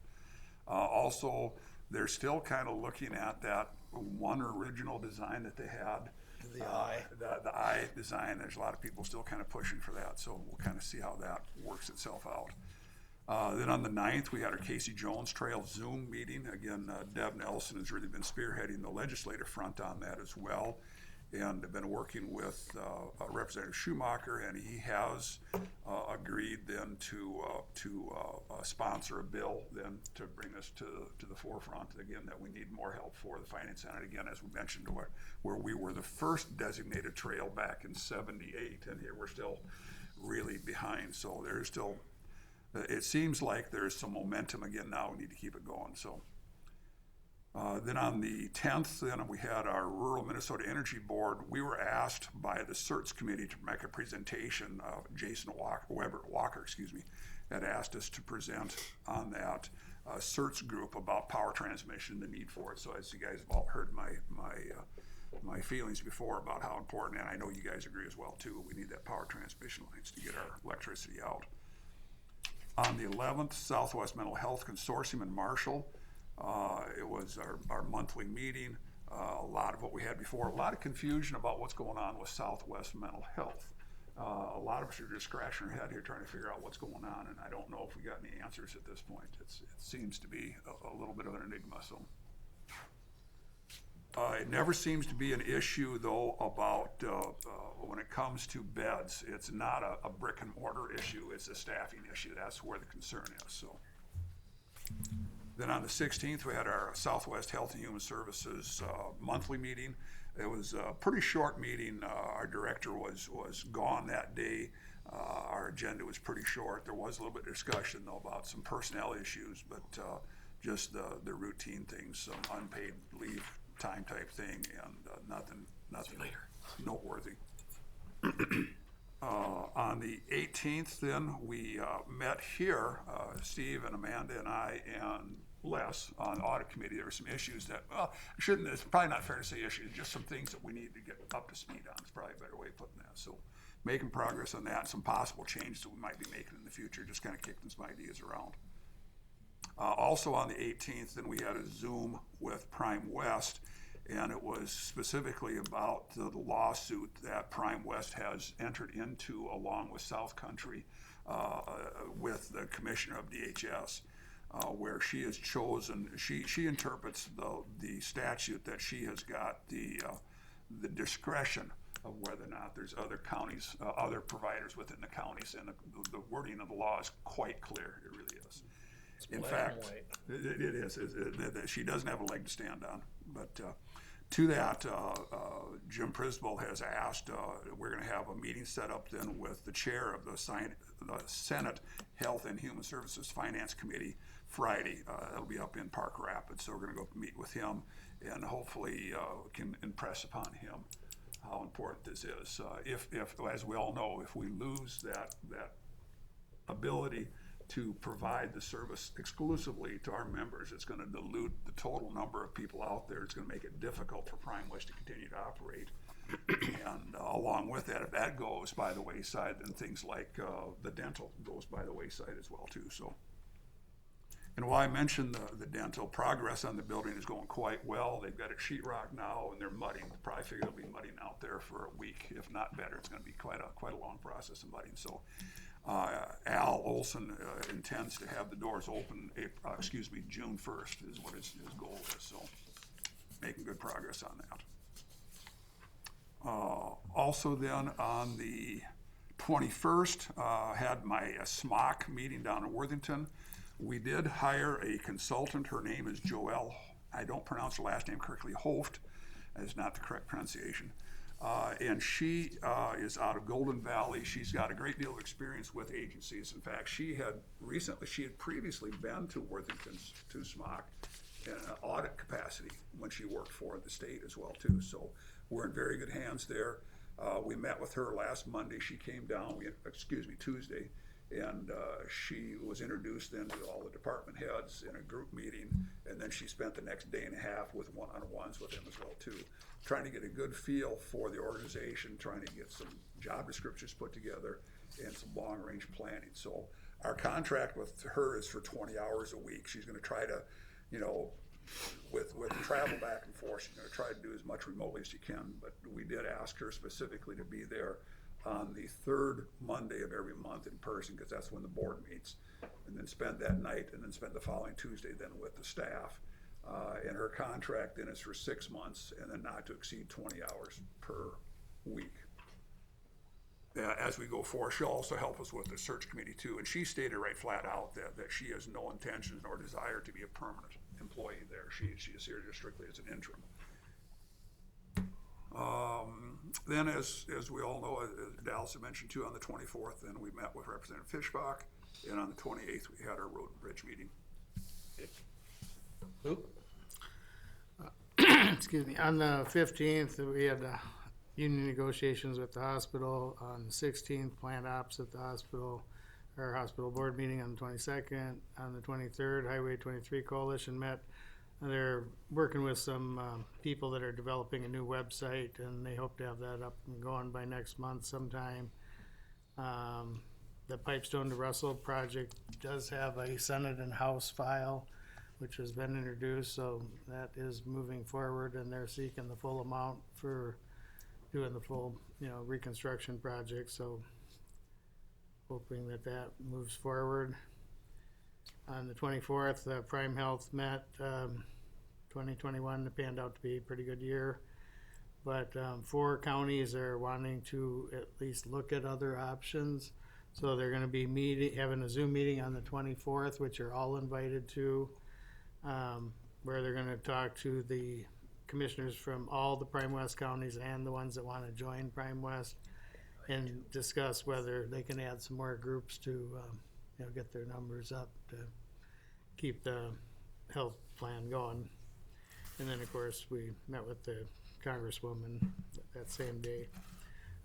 [SPEAKER 4] Also, they're still kind of looking at that one original design that they had.
[SPEAKER 1] The eye.
[SPEAKER 4] The eye design. There's a lot of people still kind of pushing for that, so we'll kind of see how that works itself out. Then on the 9th, we had our Casey Jones Trail Zoom meeting. Again, Deb Nelson has really been spearheading the legislative front on that as well. And I've been working with Representative Schumacher, and he has agreed then to sponsor a bill then to bring us to the forefront, again, that we need more help for the Finance Senate. Again, as we mentioned, where we were the first designated trail back in '78, and here we're still really behind. So there's still, it seems like there's some momentum again now. We need to keep it going. So. Then on the 10th, then we had our Rural Minnesota Energy Board. We were asked by the CERTS committee to make a presentation. Jason Walker, had asked us to present on that CERTS group about power transmission, the need for it. So as you guys have all heard my feelings before about how important, and I know you guys agree as well too, we need that power transmission lines to get our electricity out. On the 11th, Southwest Mental Health Consortium in Marshall. It was our monthly meeting, a lot of what we had before, a lot of confusion about what's going on with Southwest Mental Health. A lot of us are just scratching our head here trying to figure out what's going on, and I don't know if we got any answers at this point. It seems to be a little bit of an enigma. So it never seems to be an issue, though, about when it comes to beds. It's not a brick and mortar issue, it's a staffing issue. That's where the concern is. So. Then on the 16th, we had our Southwest Health and Human Services monthly meeting. It was a pretty short meeting. Our director was gone that day. Our agenda was pretty short. There was a little bit of discussion, though, about some personnel issues, but just the routine things, some unpaid leave time type thing, and nothing noteworthy. On the 18th, then, we met here, Steve and Amanda and I and Les on the audit committee. There were some issues that, it's probably not fair to say issues, just some things that we need to get up to speed on. It's probably a better way of putting that. So making progress on that, some possible changes that we might be making in the future, just kind of kicking some ideas around. Also on the 18th, then we had a Zoom with Prime West, And it was specifically about the lawsuit that Prime West has entered into along with South Country with the commissioner of DHS. Where she has chosen, she interprets the statute that she has got the discretion of whether or not there's other counties, other providers within the counties, and the wording of the law is quite clear. It really is. In fact, it is. She doesn't have a leg to stand on. But to that, Jim Prisbel has asked, we're going to have a meeting set up then with the chair of the Senate Health and Human Services Finance Committee Friday. That'll be up in Park Rapids. So we're going to go meet with him and hopefully can impress upon him how important this is. If, as we all know, if we lose that ability to provide the service exclusively to our members, it's going to dilute the total number of people out there. It's going to make it difficult for Prime West to continue to operate. And along with that, if that goes by the wayside, then things like the dental goes by the wayside as well too. So, and while I mentioned the dental, progress on the building is going quite well. They've got a sheetrock now, and they're mudding. Probably figure they'll be mudding out there for a week, if not better. It's going to be quite a long process of mudding. So. Al Olson intends to have the doors open, June 1st is what his goal is. So making good progress on that. Also then on the 21st, had my SMOC meeting down in Worthington. We did hire a consultant. Her name is Joelle. I don't pronounce her last name correctly. Hoft is not the correct pronunciation. And she is out of Golden Valley. She's got a great deal of experience with agencies. In fact, she had previously been to Worthington, to SMOC, in an audit capacity when she worked for the state as well too. So we're in very good hands there. We met with her last Monday. She came down, Tuesday, and she was introduced then to all the department heads in a group meeting, and then she spent the next day and a half with one-on-ones with them as well too, trying to get a good feel for the organization, trying to get some job descriptions put together and some long-range planning. So our contract with her is for 20 hours a week. She's going to try to, with travel back and forth, she's going to try to do as much remotely as she can, but we did ask her specifically to be there on the third Monday of every month in person, because that's when the board meets, and then spend that night and then spend the following Tuesday then with the staff. And her contract then is for 6 months and then not to exceed 20 hours per week. As we go forward, she'll also help us with the search committee too, and she stated right flat out that she has no intentions nor desire to be a permanent employee there. She is here just strictly as an interim. Then as we all know, as Dallas had mentioned too, on the 24th, then we met with Representative Fischbach, and on the 28th, we had our road and bridge meeting.
[SPEAKER 9] Excuse me, on the 15th, we had union negotiations with the hospital. On the 16th, plant ops at the hospital, our hospital board meeting on the 22nd. On the 23rd, Highway 23 Coalition met. They're working with some people that are developing a new website, and they hope to have that up and going by next month sometime. The Pipestone to Russell project does have a Senate and House file, which has been introduced, so that is moving forward, and they're seeking the full amount for doing the full, reconstruction project, so hoping that moves forward. On the 24th, Prime Health met. 2021 panned out to be a pretty good year, but 4 counties are wanting to at least look at other options. So they're going to be having a Zoom meeting on the 24th, which are all invited to, where they're going to talk to the commissioners from all the Prime West counties and the ones that want to join Prime West, and discuss whether they can add some more groups to get their numbers up to keep the health plan going. And then, of course, we met with the Congresswoman that same day.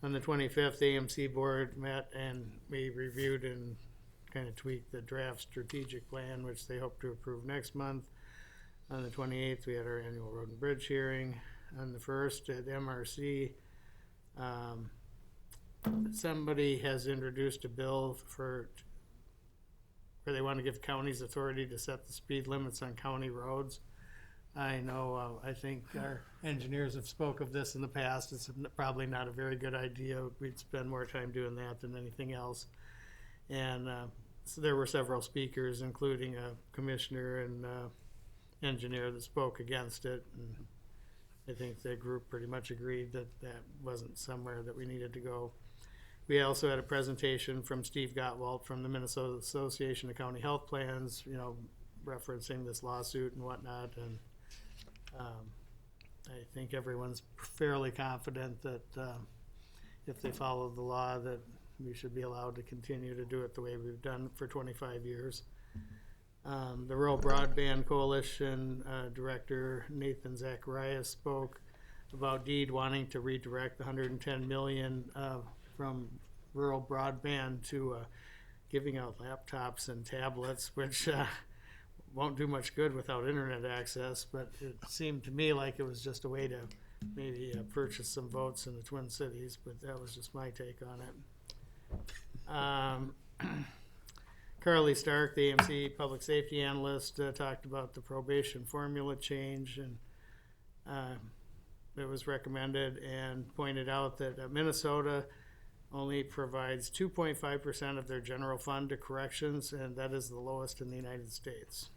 [SPEAKER 9] On the 25th, the AMC board met, and we reviewed and kind of tweaked the draft strategic plan, which they hope to approve next month. On the 28th, we had our annual road and bridge hearing. On the 1st, at MRC, somebody has introduced a bill where they want to give counties authority to set the speed limits on county roads. I know, I think our engineers have spoke of this in the past. It's probably not a very good idea. We'd spend more time doing that than anything else. And so there were several speakers, including a commissioner and engineer, that spoke against it. And I think the group pretty much agreed that that wasn't somewhere that we needed to go. We also had a presentation from Steve Gottwald from the Minnesota Association of County Health Plans, you know, referencing this lawsuit and whatnot. And I think everyone's fairly confident that if they follow the law, that we should be allowed to continue to do it the way we've done for 25 years. The Rural Broadband Coalition Director Nathan Zacharias spoke about DEED wanting to redirect the $110 million from rural broadband to giving out laptops and tablets, which won't do much good without internet access, but it seemed to me like it was just a way to maybe purchase some votes in the Twin Cities, but that was just my take on it. Carly Stark, the AMC public safety analyst, talked about the probation formula change, and it was recommended, and pointed out that Minnesota only provides 2.5% of their general fund to corrections, and that is the lowest in the United States.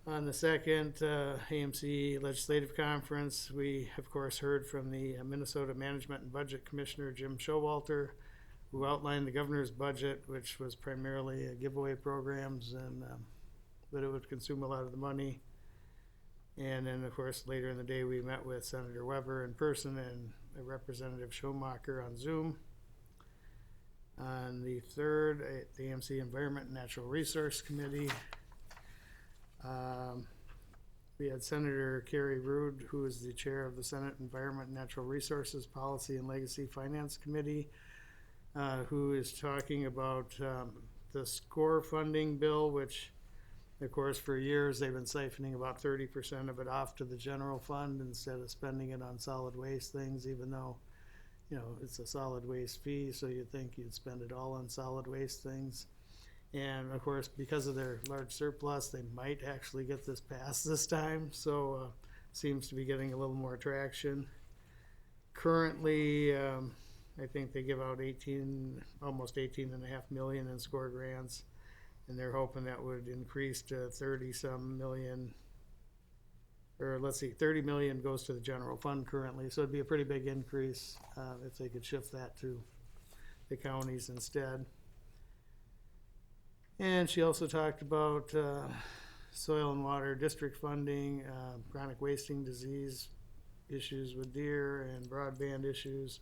[SPEAKER 9] On the second AMC Legislative Conference, we, of course, heard from the Minnesota Management and Budget Commissioner, Jim Showalter, who outlined the governor's budget, which was primarily giveaway programs, and that it would consume a lot of the money. And then, of course, later in the day, we met with Senator Weber in person and Representative Schomacher on Zoom. On the third, the AMC Environment and Natural Resource Committee, we had Senator Kerry Rude, who is the chair of the Senate Environment and Natural Resources Policy and Legacy Finance Committee, who is talking about the SCORE funding bill, which, of course, for years they've been siphoning about 30% of it off to the general fund instead of spending it on solid waste things, even though, you know, it's a solid waste fee, so you'd think you'd spend it all on solid waste things. And of course, because of their large surplus, they might actually get this passed this time, so seems to be getting a little more traction. Currently, I think they give out almost 18.5 million in SCORE grants, and they're hoping that would increase to 30-some million, or let's see, 30 million goes to the general fund currently, so it'd be a pretty big increase if they could shift that to the counties instead. And she also talked about soil and water district funding, chronic wasting disease issues with deer, and broadband issues.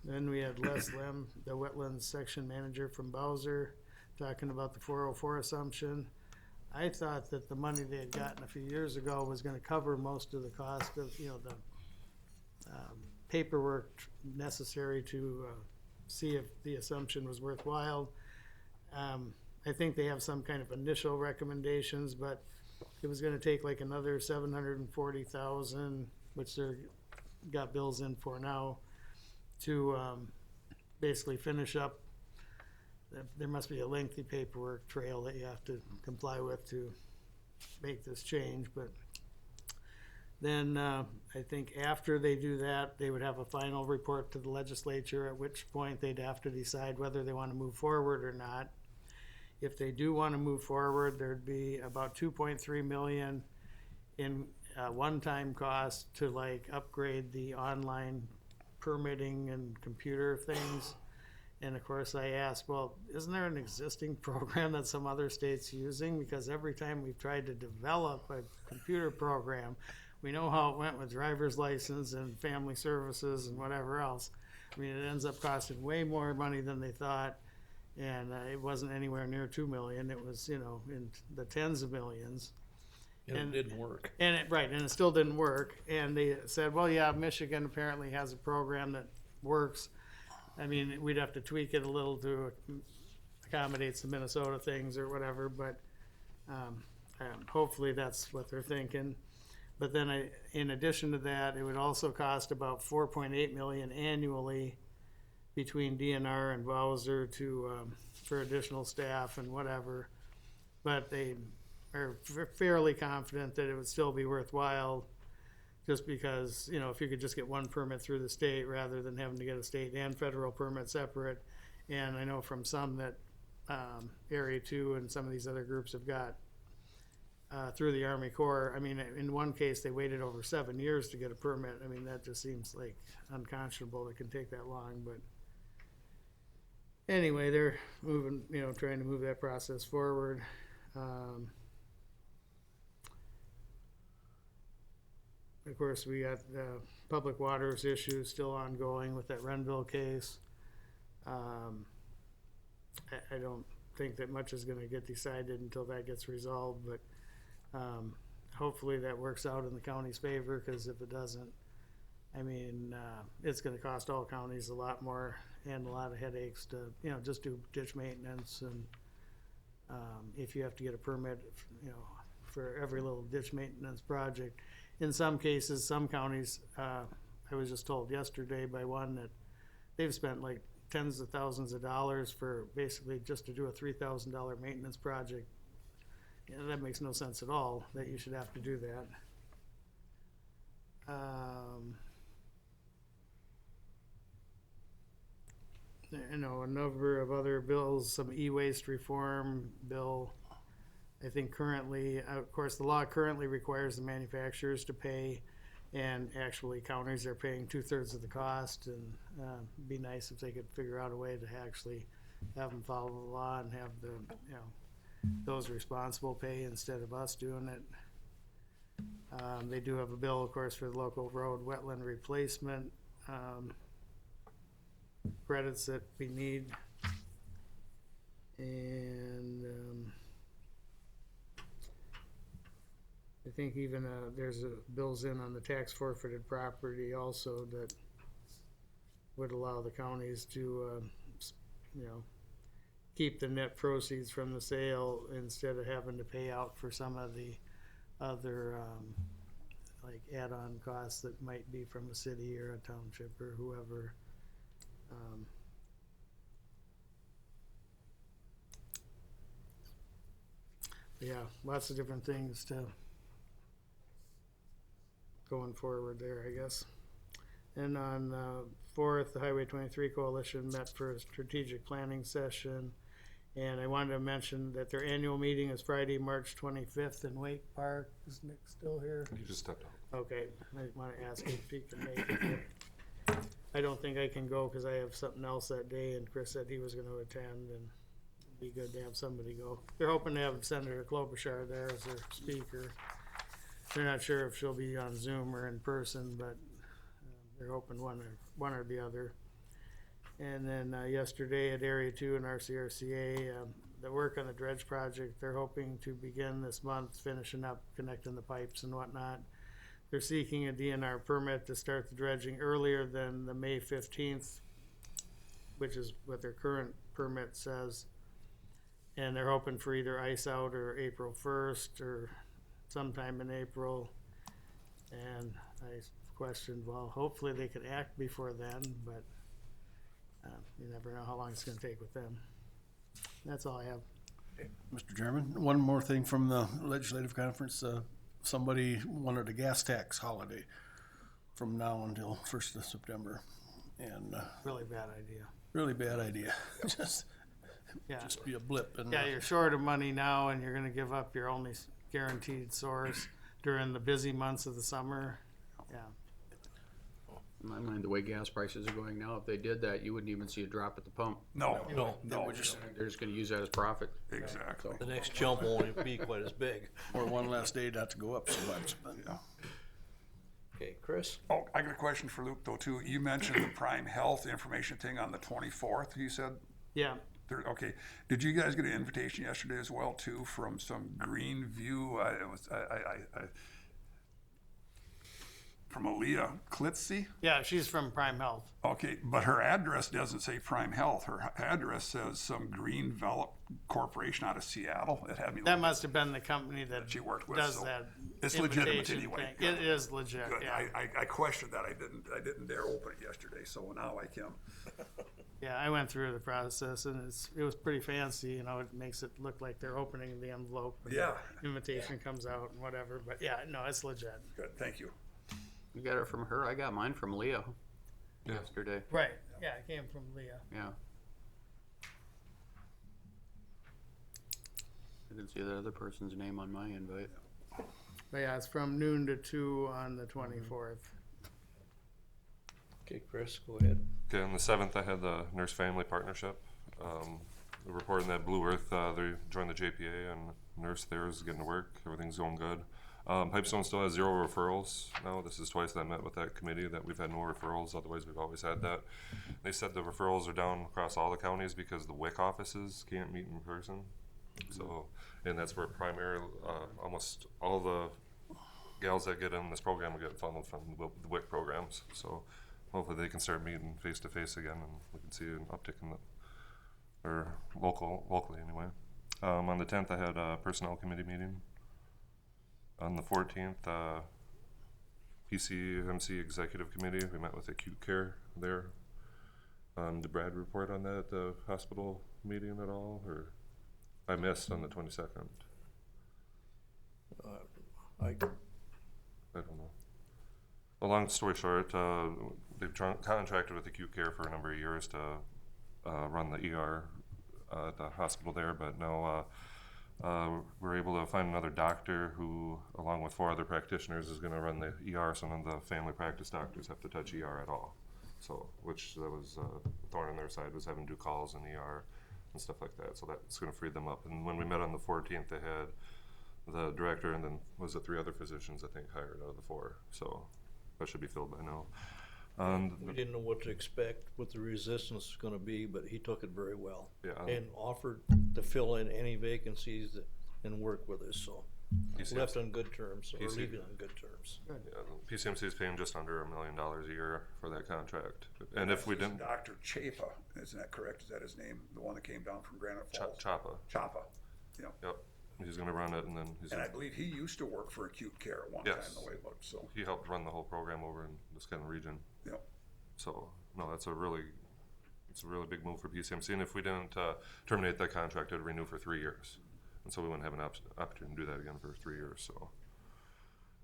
[SPEAKER 9] Then we had Les Lem, the wetlands section manager from Bowser, talking about the 404 assumption. I thought that the money they had gotten a few years ago was going to cover most of the cost of, you know, the paperwork necessary to see if the assumption was worthwhile. I think they have some kind of initial recommendations, but it was going to take like another $740,000, which they're got bills in for now, to basically finish up. There must be a lengthy paperwork trail that you have to comply with to make this change, but then I think after they do that, they would have a final report to the legislature, at which point they'd have to decide whether they want to move forward or not. If they do want to move forward, there'd be about 2.3 million in one-time cost to like upgrade the online permitting and computer things. And of course I asked, well, isn't there an existing program that some other states using? Because every time we've tried to develop a computer program, we know how it went with driver's license and family services and whatever else. I mean, it ends up costing way more money than they thought. And it wasn't anywhere near 2 million. It was, you know, in the tens of millions.
[SPEAKER 1] And it didn't work.
[SPEAKER 9] And it still didn't work. And they said, well, yeah, Michigan apparently has a program that works. I mean, we'd have to tweak it a little to accommodate some Minnesota things or whatever, but hopefully that's what they're thinking. But then in addition to that, it would also cost about 4.8 million annually between DNR and Bowser to for additional staff and whatever. But they are fairly confident that it would still be worthwhile, just because, you know, if you could just get one permit through the state rather than having to get a state and federal permit separate. And I know from some that Area 2 and some of these other groups have got through the Army Corps. I mean, in one case, they waited over 7 years to get a permit. I mean, that just seems like unconscionable. It can take that long, but anyway, they're moving, you know, trying to move that process forward. Of course, we got public waters issues still ongoing with that Renville case. I don't think that much is gonna get decided until that gets resolved, but hopefully that works out in the county's favor, because if it doesn't, I mean, it's gonna cost all counties a lot more and a lot of headaches to, you know, just do ditch maintenance. And if you have to get a permit, you know, for every little ditch maintenance project. In some cases, some counties, I was just told yesterday by one that they've spent like tens of thousands of dollars for basically just to do a $3,000 maintenance project. You know, that makes no sense at all, that you should have to do that. You know, a number of other bills, some e-waste reform bill. I think currently, of course, the law currently requires the manufacturers to pay, and actually counties are paying 2/3 of the cost. And it'd be nice if they could figure out a way to actually have them follow the law and have the, you know, those responsible pay instead of us doing it. They do have a bill, of course, for the local road wetland replacement credits that we need. And I think even there's bills in on the tax forfeited property also that would allow the counties to, you know, keep the net proceeds from the sale instead of having to pay out for some of the other like add-on costs that might be from a city or a township or whoever. Yeah, lots of different things to going forward there, I guess. And on 4th, the Highway 23 Coalition met for a strategic planning session. And I wanted to mention that their annual meeting is Friday, March 25th in Wake Park. Is Nick still here?
[SPEAKER 8] You just stepped out.
[SPEAKER 9] Okay, I want to ask if he can make it. I don't think I can go because I have something else that day, and Chris said he was going to attend, and it'd be good to have somebody go. They're hoping to have Senator Klobuchar there as their speaker. They're not sure if she'll be on Zoom or in person, but they're hoping one or the other. And then yesterday at Area 2 and RCRCA, the work on the dredge project, they're hoping to begin this month, finishing up, connecting the pipes and whatnot. They're seeking a DNR permit to start the dredging earlier than the May 15th, which is what their current permit says. And they're hoping for either ice out or April 1st or sometime in April. And I questioned, well, hopefully they could act before then, but you never know how long it's gonna take with them. That's all I have.
[SPEAKER 10] Mr. Chairman, one more thing from the legislative conference. Somebody wanted a gas tax holiday from now until 1st of September. And
[SPEAKER 9] Really bad idea.
[SPEAKER 10] really bad idea. Just
[SPEAKER 9] Yeah.
[SPEAKER 10] be a blip. And
[SPEAKER 9] Yeah, you're short of money now and you're gonna give up your only guaranteed source during the busy months of the summer. Yeah.
[SPEAKER 3] In my mind, the way gas prices are going now, if they did that, you wouldn't even see a drop at the pump.
[SPEAKER 4] No,
[SPEAKER 1] No,
[SPEAKER 4] no,
[SPEAKER 3] They're just gonna use that as profit.
[SPEAKER 4] exactly.
[SPEAKER 1] the next jump won't be quite as big.
[SPEAKER 10] or one last day not to go up so much. But
[SPEAKER 4] Yeah.
[SPEAKER 1] Okay, Chris?
[SPEAKER 4] Oh, I got a question for Luke though too. You mentioned the Prime Health information thing on the 24th, you said?
[SPEAKER 9] Yeah.
[SPEAKER 4] Okay, did you guys get an invitation yesterday as well too from some Green View? from Aaliyah Klitzy.
[SPEAKER 9] Yeah, she's from Prime Health.
[SPEAKER 4] Okay, but her address doesn't say Prime Health. Her address says some Green Velop Corporation out of Seattle. It had me.
[SPEAKER 9] That must have been the company that
[SPEAKER 4] she worked with.
[SPEAKER 9] does
[SPEAKER 4] so
[SPEAKER 9] that.
[SPEAKER 4] it's legitimate
[SPEAKER 9] invitation
[SPEAKER 4] anyway.
[SPEAKER 9] thing. It is legit.
[SPEAKER 4] Good.
[SPEAKER 9] Yeah.
[SPEAKER 4] I questioned that. I didn't dare open it yesterday, so now I can.
[SPEAKER 9] Yeah, I went through the process and it was pretty fancy, you know, it makes it look like they're opening the envelope. And
[SPEAKER 4] Yeah.
[SPEAKER 9] the invitation comes out and whatever, but yeah, no, it's legit.
[SPEAKER 4] Good. Thank you.
[SPEAKER 3] You got it from her. I got mine from Leah yesterday.
[SPEAKER 9] Right, yeah, it came from Leah.
[SPEAKER 3] Yeah. I didn't see the other person's name on my invite.
[SPEAKER 9] But yeah, it's from noon to 2 on the 24th.
[SPEAKER 1] Okay, Chris, go ahead.
[SPEAKER 8] Okay, on the 7th, I had the Nurse Family Partnership. Reporting that Blue Earth, they joined the JPA, and nurse there is getting to work. Everything's going good. Pipestone still has 0 referrals now. This is twice that I met with that committee that we've had no referrals. Otherwise, we've always had that. They said the referrals are down across all the counties because the WIC offices can't meet in person. So, and that's where almost all the gals that get in this program will get funneled from the WIC programs. So hopefully they can start meeting face to face again, and we can see an uptick in locally anyway. On the 10th, I had a personnel committee meeting. On the 14th, PCMC Executive Committee, we met with acute care there. Did Brad report on that at the hospital meeting at all, or I missed on the 22nd?
[SPEAKER 1] I
[SPEAKER 8] don't know. Well, long story short, they've contracted with acute care for a number of years to run the ER at the hospital there, but now we're able to find another doctor who, along with 4 other practitioners, is going to run the ER, so none of the family practice doctors have to touch ER at all. So, which that was a thorn on their side, was having to do calls in ER and stuff like that. So that's going to free them up. And when we met on the 14th, they had the director and then was it 3 other physicians, I think, hired out of the 4. So that should be filled by now.
[SPEAKER 1] We didn't know what to expect, what the resistance was gonna be, but he took it very well.
[SPEAKER 8] Yeah.
[SPEAKER 1] And offered to fill in any vacancies and work with us, so. Left on good terms, or leaving on good terms.
[SPEAKER 8] Yeah, PCMC is paying just under $1 million a year for that contract. And if we didn't.
[SPEAKER 4] Dr. Chapa, isn't that correct? Is that his name? The one that came down from Granite Falls?
[SPEAKER 8] Chapa.
[SPEAKER 4] Chapa, yeah.
[SPEAKER 8] Yep. He's going to run it, and then he's.
[SPEAKER 4] And I believe he used to work for acute care at one time, the way it looked, so.
[SPEAKER 8] He helped run the whole program over in this kind of region.
[SPEAKER 4] Yeah.
[SPEAKER 8] So, no, it's a really big move for PCMC. And if we didn't terminate that contract, it would renew for 3 years. And so we wouldn't have an opportunity to do that again for 3 years. So,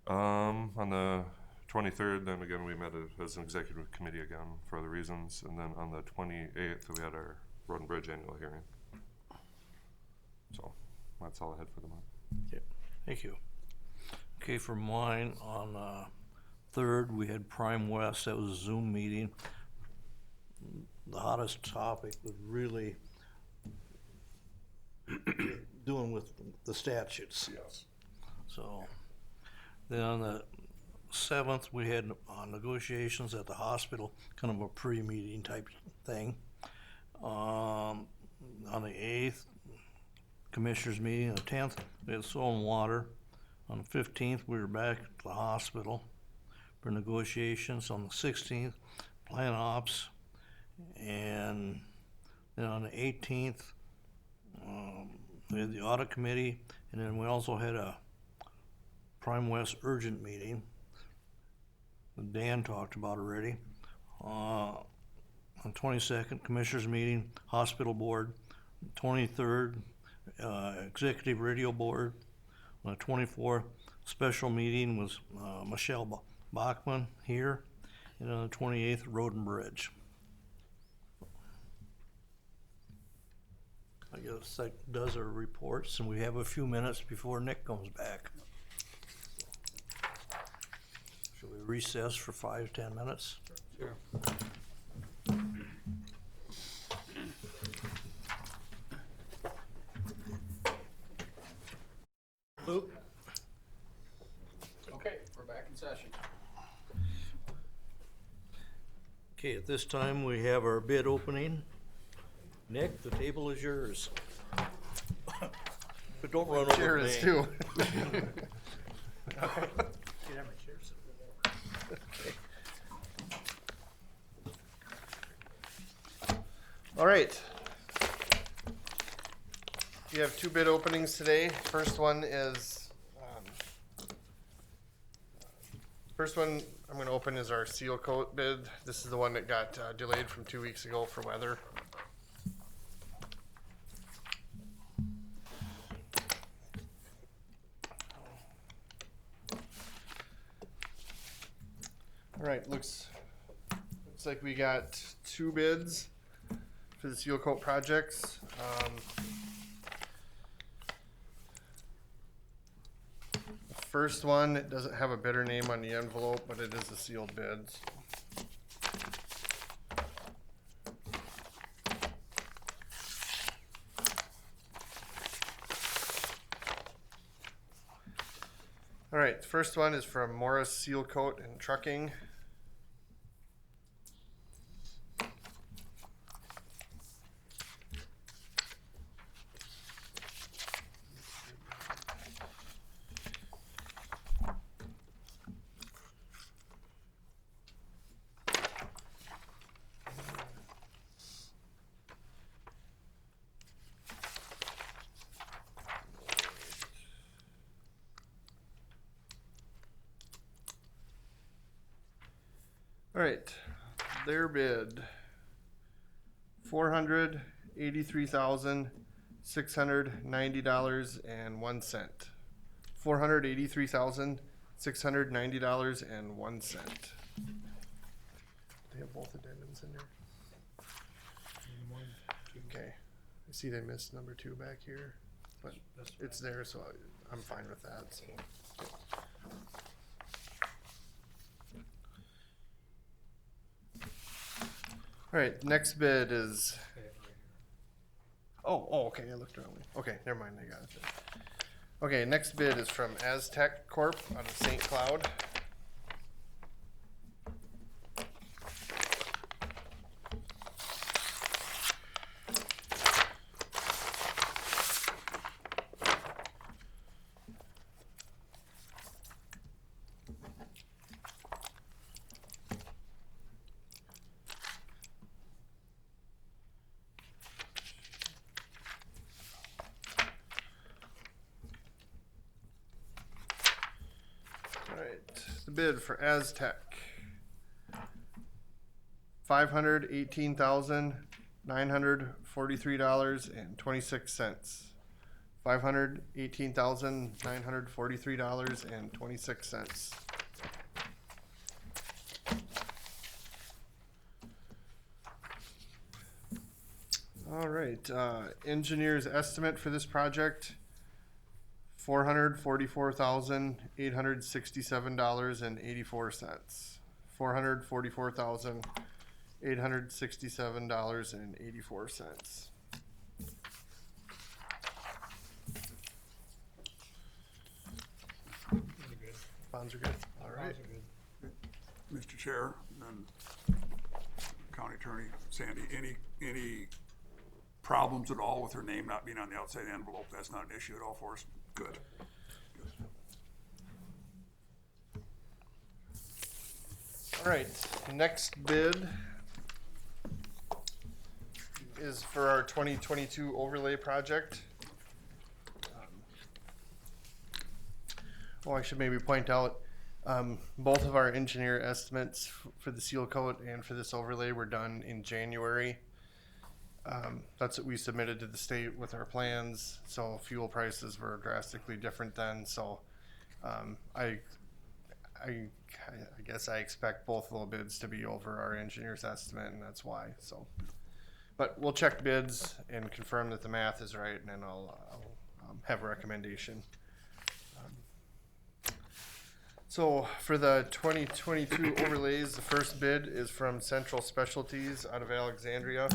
[SPEAKER 8] on the 23rd, then again, we met as an executive committee again for other reasons. And then on the 28th, we had our road and bridge annual hearing. So that's all I had for the month.
[SPEAKER 1] Okay, thank you. Okay, for mine, on 3rd, we had Prime West. That was a Zoom meeting. The hottest topic was really doing with the statutes.
[SPEAKER 4] Yes.
[SPEAKER 1] So, then on the 7th, we had negotiations at the hospital, kind of a pre-meeting type thing. On the 8th, commissioners meeting. On the 10th, we had soil and water. On the 15th, we were back at the hospital for negotiations. On the 16th, plan ops. And then on the 18th, we had the audit committee, and then we also had a Prime West urgent meeting that Dan talked about already. On 22nd, commissioners meeting, hospital board. 23rd, executive radio board. On the 24th, special meeting was Michelle Bachman here. And on the 28th, road and bridge. I guess that does our reports, and we have a few minutes before Nick comes back. Should we recess for 5-10 minutes?
[SPEAKER 3] Sure.
[SPEAKER 1] Luke?
[SPEAKER 3] Okay, we're back in session.
[SPEAKER 1] Okay, at this time, we have our bid opening. Nick, the table is yours. But don't run over
[SPEAKER 6] Chair
[SPEAKER 1] me.
[SPEAKER 6] is too.
[SPEAKER 9] You have my chairs over there.
[SPEAKER 6] All right. We have two bid openings today. First one I'm going to open is our seal coat bid. This is the one that got delayed from 2 weeks ago for weather. All right, looks like we got two bids for the seal coat projects. The first one, it doesn't have a bidder name on the envelope, but it is a sealed bid. All right, the first one is from Morris Seal Coat and Trucking. All right, their bid, $483,690.01. $483,690.01. They have both addendums in there. Okay, I see they missed number 2 back here, but it's there, so I'm fine with that. So. All right, next bid is. Oh, okay, I looked wrongly. Okay, never mind, I got it. Okay, next bid is from Aztec Corp out of St. Cloud. The bid for Aztec, $518,943.26. $518,943.26. All right, engineer's estimate for this project. $444,867.84. $444,867.84. Bonds are good. All right.
[SPEAKER 4] Mr. Chair, and County Attorney Sandy, any problems at all with her name not being on the outside envelope? That's not an issue at all for us? Good.
[SPEAKER 6] All right, next bid is for our 2022 overlay project. I should maybe point out, both of our engineer estimates for the seal coat and for this overlay were done in January. That's what we submitted to the state with our plans, so fuel prices were drastically different then, so I guess I expect both of the bids to be over our engineer's estimate, and that's why, so. But we'll check bids and confirm that the math is right, and then I'll have a recommendation. So for the 2022 overlays, the first bid is from Central Specialties out of Alexandria.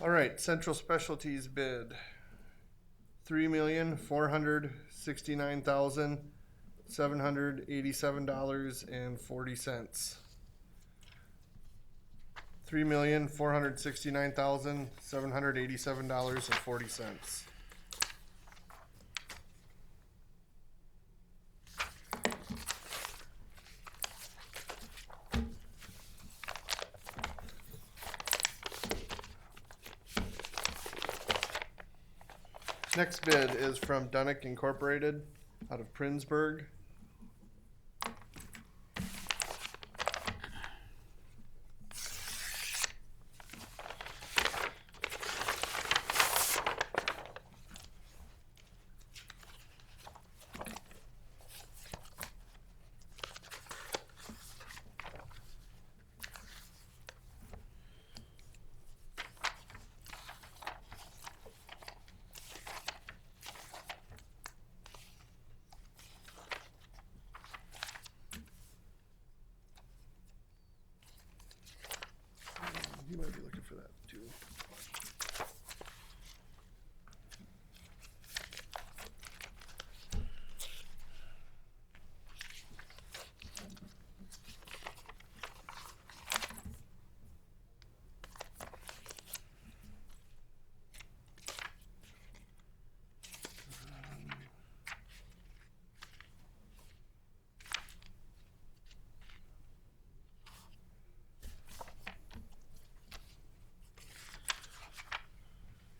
[SPEAKER 6] All right, Central Specialties bid, $3,469,787.40. $3,469,787.40. Next bid is from Dunnick Incorporated out of Prinsburg. You might be looking for that too.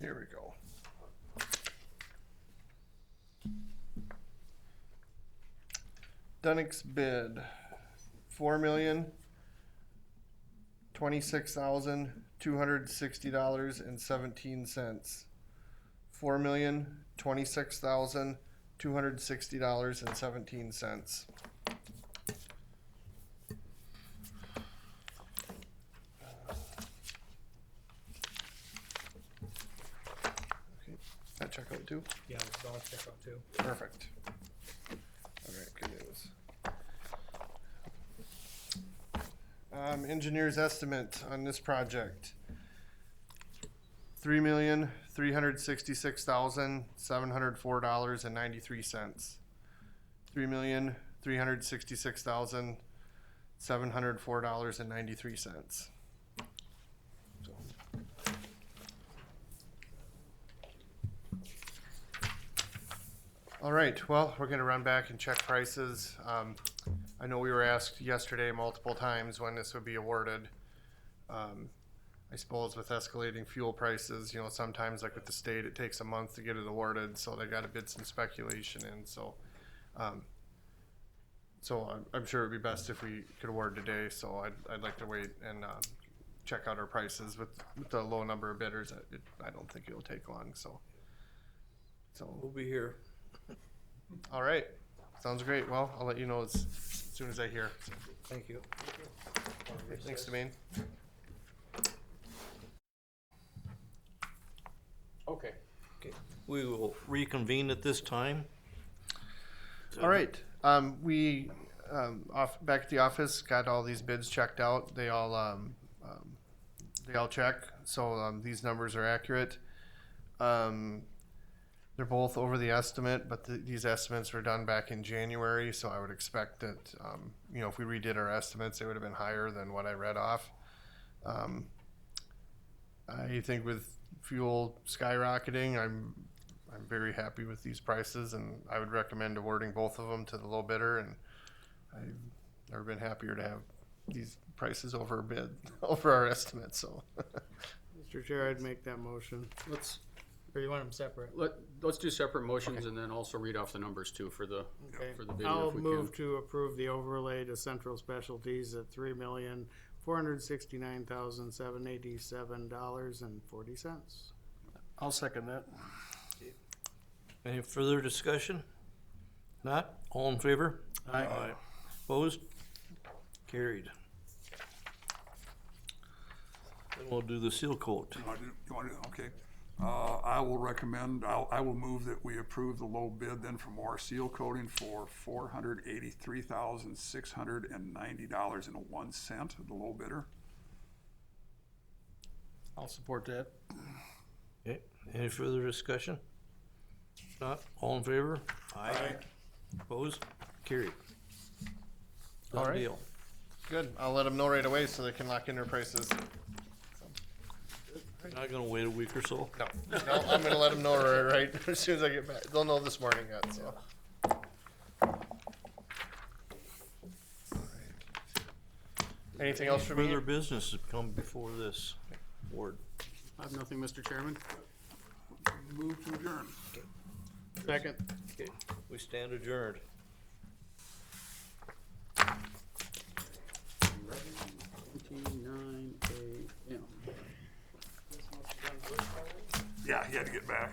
[SPEAKER 6] Here we go. Dunnick's bid, $4,026,260.17. $4,026,260.17. That check out too?
[SPEAKER 10] Yeah, it's all check out too.
[SPEAKER 6] Perfect. All right, good news. Engineer's estimate on this project. $3,366,704.93. $3,366,704.93. All right, well, we're gonna run back and check prices. I know we were asked yesterday multiple times when this would be awarded. I suppose with escalating fuel prices, you know, sometimes like with the state, it takes a month to get it awarded, so they gotta bid some speculation in, so. I'm sure it'd be best if we could award today, so I'd like to wait and, check out our prices with the low number of bidders. I don't think it'll take long, so.
[SPEAKER 1] We'll be here.
[SPEAKER 6] All right, sounds great. Well, I'll let you know as soon as I hear.
[SPEAKER 1] Thank you.
[SPEAKER 6] Thanks, Demaine.
[SPEAKER 3] Okay.
[SPEAKER 1] We will reconvene at this time.
[SPEAKER 6] All right, we, back at the office, got all these bids checked out. They all check, so, these numbers are accurate. They're both over the estimate, but these estimates were done back in January, so I would expect that, you know, if we redid our estimates, they would have been higher than what I read off. I think with fuel skyrocketing, I'm very happy with these prices, and I would recommend awarding both of them to the low bidder, and I've never been happier to have these prices over bid, over our estimate, so.
[SPEAKER 9] Mr. Chair, I'd make that motion. Or you want them separate?
[SPEAKER 3] Let's do separate motions and then also read off the numbers too for the bid
[SPEAKER 9] I'll
[SPEAKER 3] if we
[SPEAKER 9] move
[SPEAKER 3] can.
[SPEAKER 9] to approve the overlay to Central Specialties at $3,469,787.40.
[SPEAKER 10] I'll second that.
[SPEAKER 1] Any further discussion? Not? All in favor?
[SPEAKER 10] Aye.
[SPEAKER 1] Opposed? Carried. Then we'll do the seal coat.
[SPEAKER 4] You wanna do, okay. I will recommend, I will move that we approve the low bid then for more seal coating for $483,690.01, the low bidder.
[SPEAKER 10] I'll support that.
[SPEAKER 1] Okay, any further discussion? Not, all in favor?
[SPEAKER 2] Aye.
[SPEAKER 1] Opposed? Carried.
[SPEAKER 6] All
[SPEAKER 1] Done
[SPEAKER 6] right.
[SPEAKER 1] deal.
[SPEAKER 6] Good. I'll let them know right away so they can lock in their prices.
[SPEAKER 1] Not gonna wait a week or so?
[SPEAKER 6] No, I'm gonna let them know right as soon as I get back. They'll know this morning yet, so. Anything else for me?
[SPEAKER 1] Further business has come before this board.
[SPEAKER 3] I have nothing, Mr. Chairman.
[SPEAKER 4] Move to adjourn.
[SPEAKER 9] Second.
[SPEAKER 1] Okay, we stand adjourned.
[SPEAKER 3] 29 a.m.
[SPEAKER 4] Yeah, he had to get back.